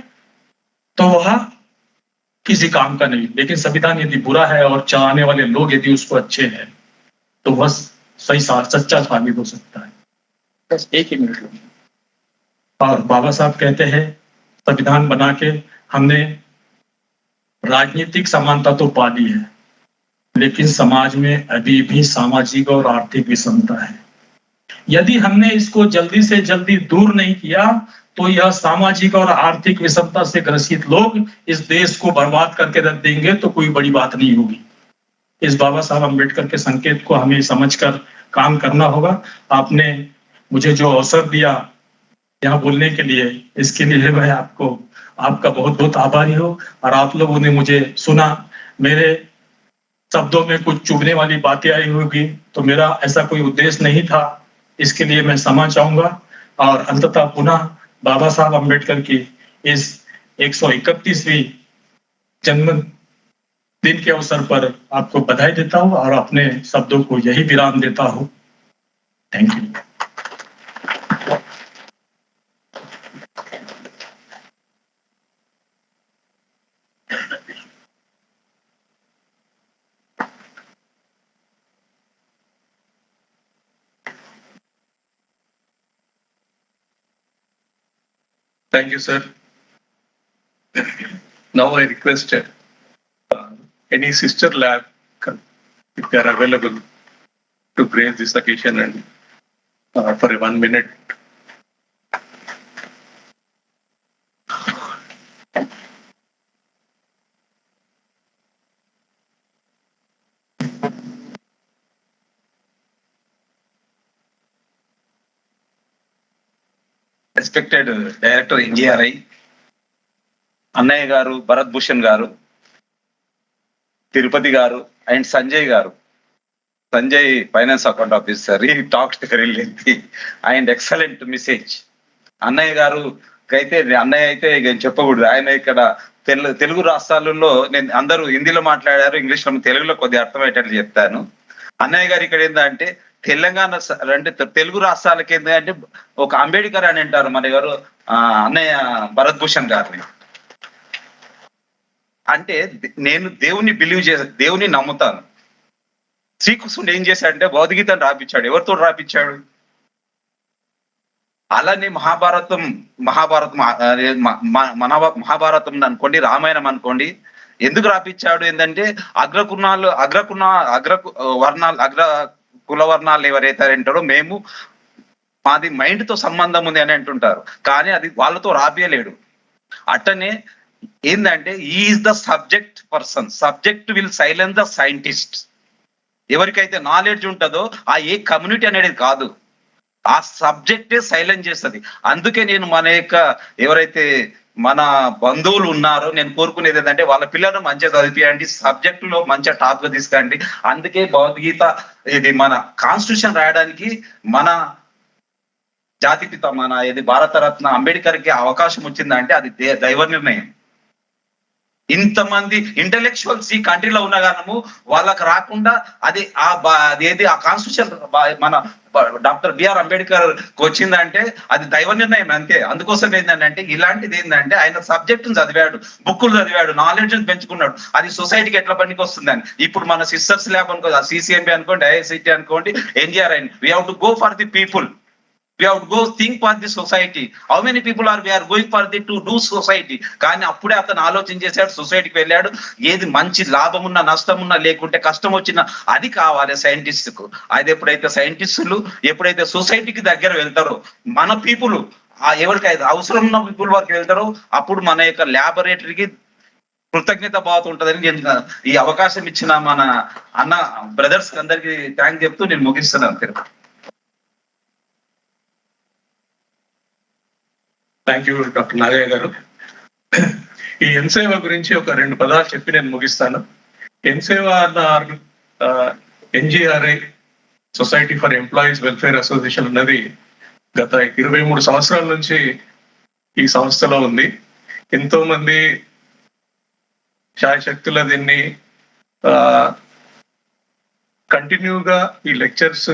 तो वह किसी काम का नहीं। लेकिन संविधान यदि बुरा है और चलाने वाले लोग यदि उसको अच्छे हैं तो वह सही सच्चा साबित हो सकता है। बस एक ही मिनट लो। और बाबा साहब कहते हैं संविधान बना के हमने राजनीतिक समानता तो पा ली है, लेकिन समाज में अभी भी सामाजिक और आर्थिक विषमता है। यदि हमने इसको जल्दी से जल्दी दूर नहीं किया तो यह सामाजिक और आर्थिक विषमता से ग्रसित लोग इस देश को बर्बाद करके रख देंगे, तो कोई बड़ी बात नहीं होगी। इस बाबा साहब अम्बेडकर के संकेत को हमें समझकर काम करना होगा। आपने मुझे जो अवसर दिया यहाँ बोलने के लिए, इसके लिए मैं आपका बहुत बहुत आभारी हूँ। और आप लोगों ने मुझे सुना, मेरे शब्दों में कुछ चुभने वाली बातें आई होगी तो मेरा ऐसा कोई उद्देश्य नहीं था, इसके लिए मैं क्षमा चाहूंगा। और अंततः पुनः बाबा साहब अम्बेडकर की इस 131वीं जन्म दिन के अवसर पर आपको बधाई देता हूँ और अपने शब्दों को यही विराम देता हूँ। Thank you. Thank you, sir. Now I request any sister lab, if they are available, to grace this occasion and for a 1 minute. Respected director NGRI అన్నయ్య గారు, భరత్ భూషణ్ గారు, తిరుపతి గారు అండ్ సంజయ్ గారు. సంజయ్ ఫైనాన్స్ అకౌంట్ ఆఫీసర్, ఈ talks very lengthy and excellent message. అన్నయ్య గారు అయితే అన్నయ్య అయితే ఇక చెప్పకూడదు, ఆయన ఇక్కడ తెలుగు రాష్ట్రాలలో నేను అందరూ హిందీలో మాట్లాడారు, ఇంగ్లీష్లో తెలుగులో కొద్దిగా అర్థమయ్యేటట్లు చెప్తాను. అన్నయ్య గారు ఇక్కడ ఏంటంటే తెలంగాణ అంటే తెలుగు రాష్ట్రాలకి ఏంటంటే ఒక అంబేద్కర్ అని అంటారు మన గారు అన్నయ్య భరత్ భూషణ్ గారిని. అంటే నేను దేవుని బిలీవ్ దేవుని నమ్ముతాను. శ్రీకృష్ణుడు ఏం చేశాడంటే భగవద్గీతను రాపించాడు. ఎవరితో రాపించాడు? అలానే మహాభారతం అనుకోండి, రామాయణం అనుకోండి, ఎందుకు రాపించాడు? ఏంటంటే అగ్ర కుల వర్ణాలు ఎవరైతే అంటారో మేము మాది మైండ్ తో సంబంధం ఉంది అని అంటుంటారు, కానీ అది వాళ్ళతో రాపియలేడు. అట్టనే ఏంటంటే is the subject person, subject will silence the scientist. ఎవరికైతే నాలెడ్జ్ ఉంటుందో ఆ ఏ కమ్యూనిటీ అనేది కాదు, ఆ సబ్జెక్టే సైలెన్స్ చేస్తుంది. అందుకే నేను మన యొక్క ఎవరైతే మన బంధువులు ఉన్నారో నేను కోరుకునేది ఏంటంటే వాళ్ళ పిల్లలను మంచిగా చదివించండి, సబ్జెక్ట్ లో మంచిగా టాప్ గా తీసుకురండి. అందుకే భగవద్గీత ఇది మన కాన్స్టిట్యూషన్ రాయడానికి మన జాతిపిత మన ఇది భారతరత్న అంబేద్కర్కి అవకాశం వచ్చిందంటే అది దైవ నిర్ణయం. ఇంతమంది ఇంటలెక్చువల్స్ ఈ కంట్రీలో ఉన్న కారణము వాళ్ళకి రాకుండా అది అదేది ఆ కాన్స్టిట్యూషన్ మన డాక్టర్ బిఆర్ అంబేద్కర్ వచ్చిందంటే అది దైవ నిర్ణయం అంతే. అందుకోసం ఏంటంటే ఇలాంటిది ఏంటంటే ఆయన సబ్జెక్ట్ చదివాడు, బుక్కులు చదివాడు, నాలెడ్జ్ పెంచుకున్నాడు, అది సొసైటీకి ఎట్లా పనికి వస్తుందని. ఇప్పుడు మన సిస్టర్స్ ల్యాబ్ అనుకోండి, సిసిఎంబి అనుకోండి, ఐఐసిటి అనుకోండి, NGRI, we have to go for the people, we have to go think for the society. How many people are we are going for the to do society? కానీ అప్పుడే అతను ఆలోచన చేశాడు, సొసైటీకి వెళ్ళాడు. ఏది మంచి లాభం ఉన్నా నష్టం ఉన్నా లేకుంటే కష్టం వచ్చినా అది కావాలి సైంటిస్ట్ కు. అది ఎప్పుడైతే సైంటిస్టులు ఎప్పుడైతే సొసైటీకి దగ్గర వెళ్తారో, మన పీపుల్ ఎవరికైతే అవసరం ఉన్న పీపుల్ వరకు వెళ్తారో అప్పుడు మన యొక్క ల్యాబొరేటరీకి కృతజ్ఞత భావం ఉంటుందని నేను ఈ అవకాశం ఇచ్చిన మన అన్న బ్రదర్స్ అందరికి థ్యాంక్ చెప్తూ నేను ముగిస్తున్నాను. థ్యాంక్ యూ డాక్టర్ నాగయ్య గారు. ఈ ఎన్సేవ గురించి ఒక 2 పదాలు చెప్పి నేను ముగిస్తాను. ఎన్సేవ అన్న NGRI society for employees welfare association అన్నది గత 23 సంవత్సరాల నుంచి ఈ సంస్థలో ఉంది. ఎంతో మంది శాయశక్తుల దీన్ని కంటిన్యూగా ఈ లెక్చర్స్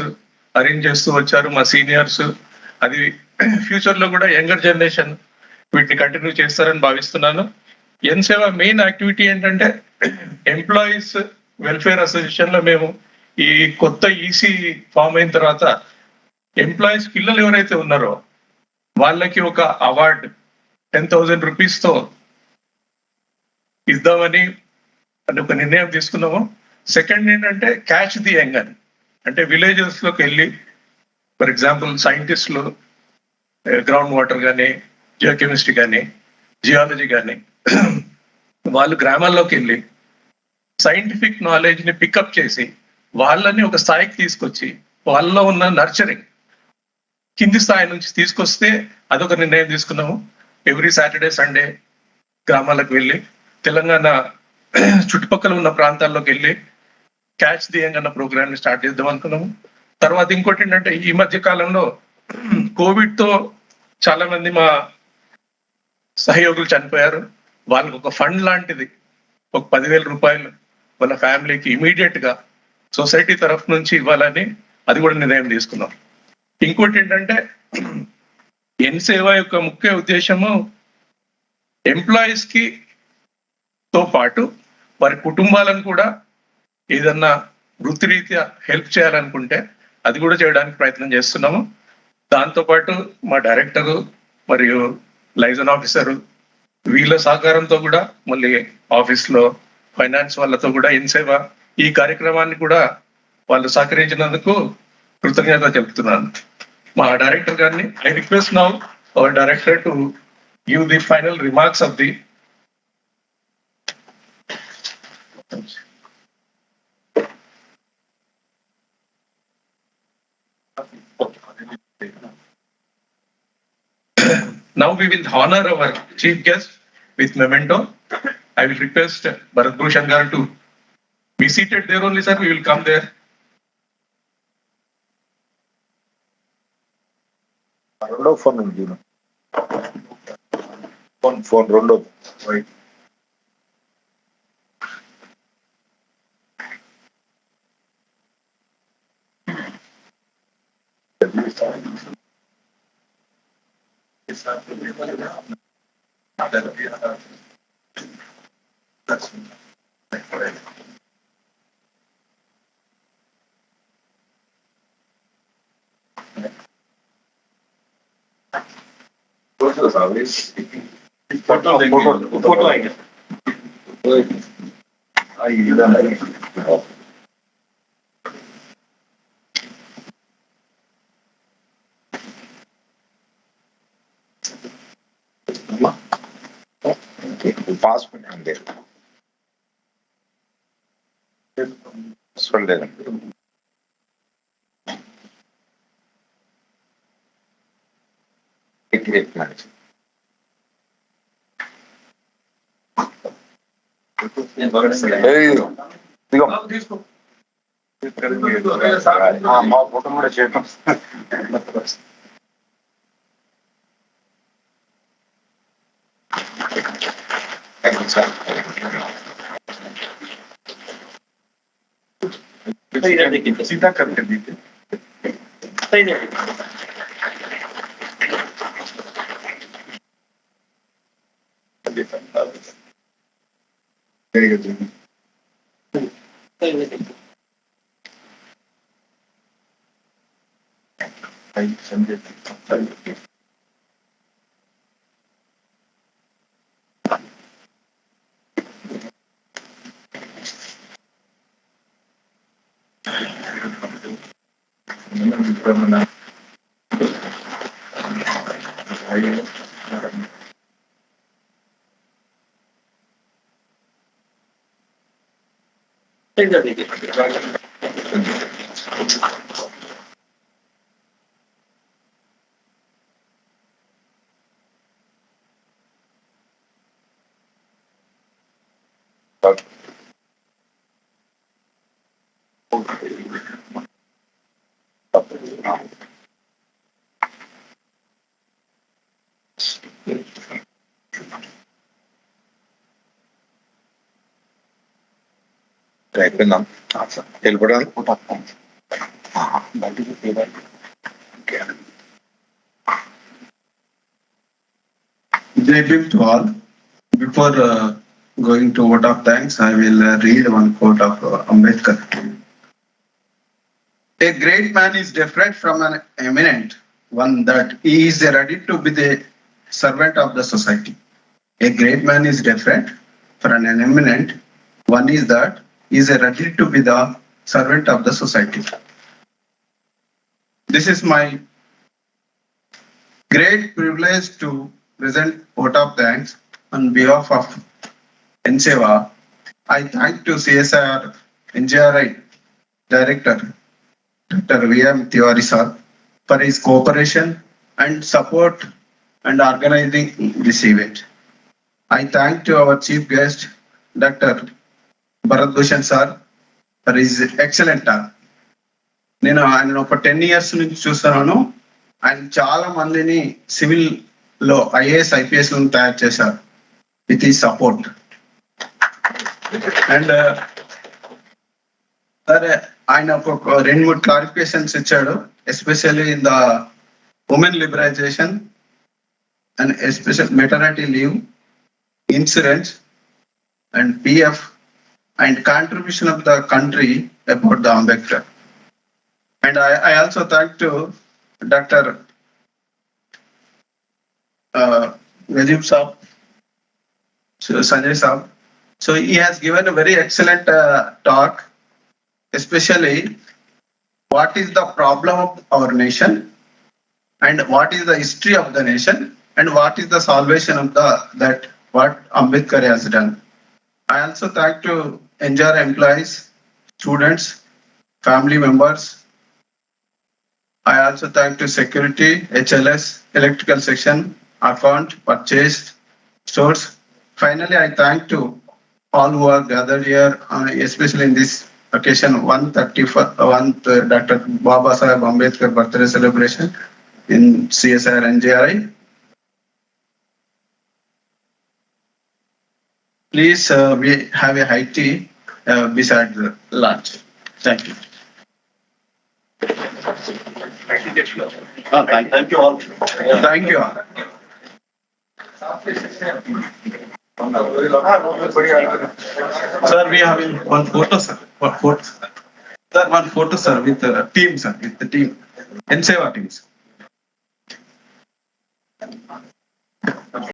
అరేంజ్ చేస్తూ వచ్చారు మా సీనియర్స్. అది ఫ్యూచర్ లో కూడా యంగర్ జనరేషన్ వీటిని కంటిన్యూ చేస్తారని భావిస్తున్నాను. ఎన్సేవ మెయిన్ యాక్టివిటీ ఏంటంటే ఎంప్లాయీస్ వెల్ఫేర్ అసోసియేషన్ లో మేము ఈ కొత్త ఈసీ ఫామ్ అయిన తర్వాత ఎంప్లాయీస్ పిల్లలు ఎవరైతే ఉన్నారో వాళ్ళకి ఒక అవార్డు 10,000 రూపీస్ తో ఇద్దామని ఒక నిర్ణయం తీసుకున్నాము. సెకండ్ ఏంటంటే క్యాచ్ ది యంగ్ అని, అంటే విలేజెస్ లోకి వెళ్ళి ఫర్ ఎగ్జాంపుల్ సైంటిస్టులు గ్రౌండ్ వాటర్ కానీ, జియోకెమిస్ట్రీ కానీ, జియాలజీ కానీ వాళ్ళు గ్రామాల్లోకి వెళ్ళి సైంటిఫిక్ నాలెడ్జ్ ని పికప్ చేసి వాళ్ళని ఒక స్థాయికి తీసుకొచ్చి వాళ్ళలో ఉన్న నర్చరింగ్ కింది స్థాయి నుంచి తీసుకొస్తే అదొక నిర్ణయం తీసుకున్నాము. ఎవ్రీ సాటర్డే సండే గ్రామాలకు వెళ్ళి తెలంగాణ చుట్టుపక్కల ఉన్న ప్రాంతాల్లోకి వెళ్ళి క్యాచ్ ది యంగ్ అన్న ప్రోగ్రామ్ ని స్టార్ట్ చేద్దాం అనుకున్నాము. తర్వాత ఇంకోటి ఏంటంటే ఈ మధ్య కాలంలో కోవిడ్ తో చాలా మంది మా సహయోగులు చనిపోయారు. వాళ్ళకి ఒక ఫండ్ లాంటిది ఒక 10,000 రూపాయలు వాళ్ళ ఫ్యామిలీకి ఇమీడియట్ గా సొసైటీ తరఫు నుంచి ఇవ్వాలని అది కూడా నిర్ణయం తీసుకున్నాం. ఇంకోటి ఏంటంటే ఎన్సేవ యొక్క ముఖ్య ఉద్దేశము ఎంప్లాయీస్ కి తో పాటు వారి కుటుంబాలను కూడా ఏదన్నా వృత్తిరీత్యా హెల్ప్ చేయాలనుకుంటే అది కూడా చేయడానికి ప్రయత్నం చేస్తున్నాము. దాంతోపాటు మా డైరెక్టరు మరియు లైజన్ ఆఫీసరు వీళ్ళ సహకారంతో కూడా మళ్ళీ ఆఫీస్ లో ఫైనాన్స్ వాళ్ళతో కూడా ఎన్సేవ ఈ కార్యక్రమాన్ని కూడా వాళ్ళు సహకరించినందుకు కృతజ్ఞత చెప్తున్నాను. మా డైరెక్టర్ గారిని I request now our director to give the final remarks of the Now we will honor our chief guest with memento. I will request Bharat Bhushan Garu to be seated there only, sir. We will come there. రెండో phone ఉంది phone రెండో passport అంతే చూడలేదండి. మా photo కూడా చేయటం सीधा करके दीजिए. అయిపోయిందాం వెళ్ళిపోవడానికి Good evening to all. Before going to vote of thanks, I will read one quote of Ambedkar. A great man is different from an eminent one that he is ready to be the servant of the society. A great man is different from an eminent one is that he is ready to be the servant of the society. This is my great privilege to present vote of thanks on behalf of NSEVA. I thank to CSIR NGRI Director Dr. V.M. Tiwari sir for his cooperation and support and organizing this event. I thank to our chief guest Dr. Bharat Bhushan sir for his excellent talk. నేను ఆయన ఒక 10 years నుంచి చూస్తున్నాను. ఆయన చాలా మందిని civil లో IAS IPS తయారు చేశారు విత్ ఈ సపోర్ట్. అండ్ సరే ఆయన ఒక 2-3 క్లారిఫికేషన్స్ ఇచ్చాడు, especially in the women liberalisation and especial maternity leave, insurance and PF and contribution of the country about the Ambedkar. And I also thank to Dr. Najib Saab, Sanjay Saab. So he has given a very excellent talk, especially what is the problem of our nation and what is the history of the nation and what is the salvation of that what Ambedkar has done. I also thank to NGR employees, students, family members. I also thank to security, HLS, electrical section, account, purchase, stores. Finally, I thank to all who are gathered here, especially in this occasion, 131st Dr. Baba Saheb Ambedkar birthday celebration in CSIR NGRI. Please, we have a high tea beside the lunch. Thank you. Thank you all. Thank you. Sir, we have one photo, sir. One photo. Sir, one photo, sir, with the team, sir, with the team. NSEVA teams.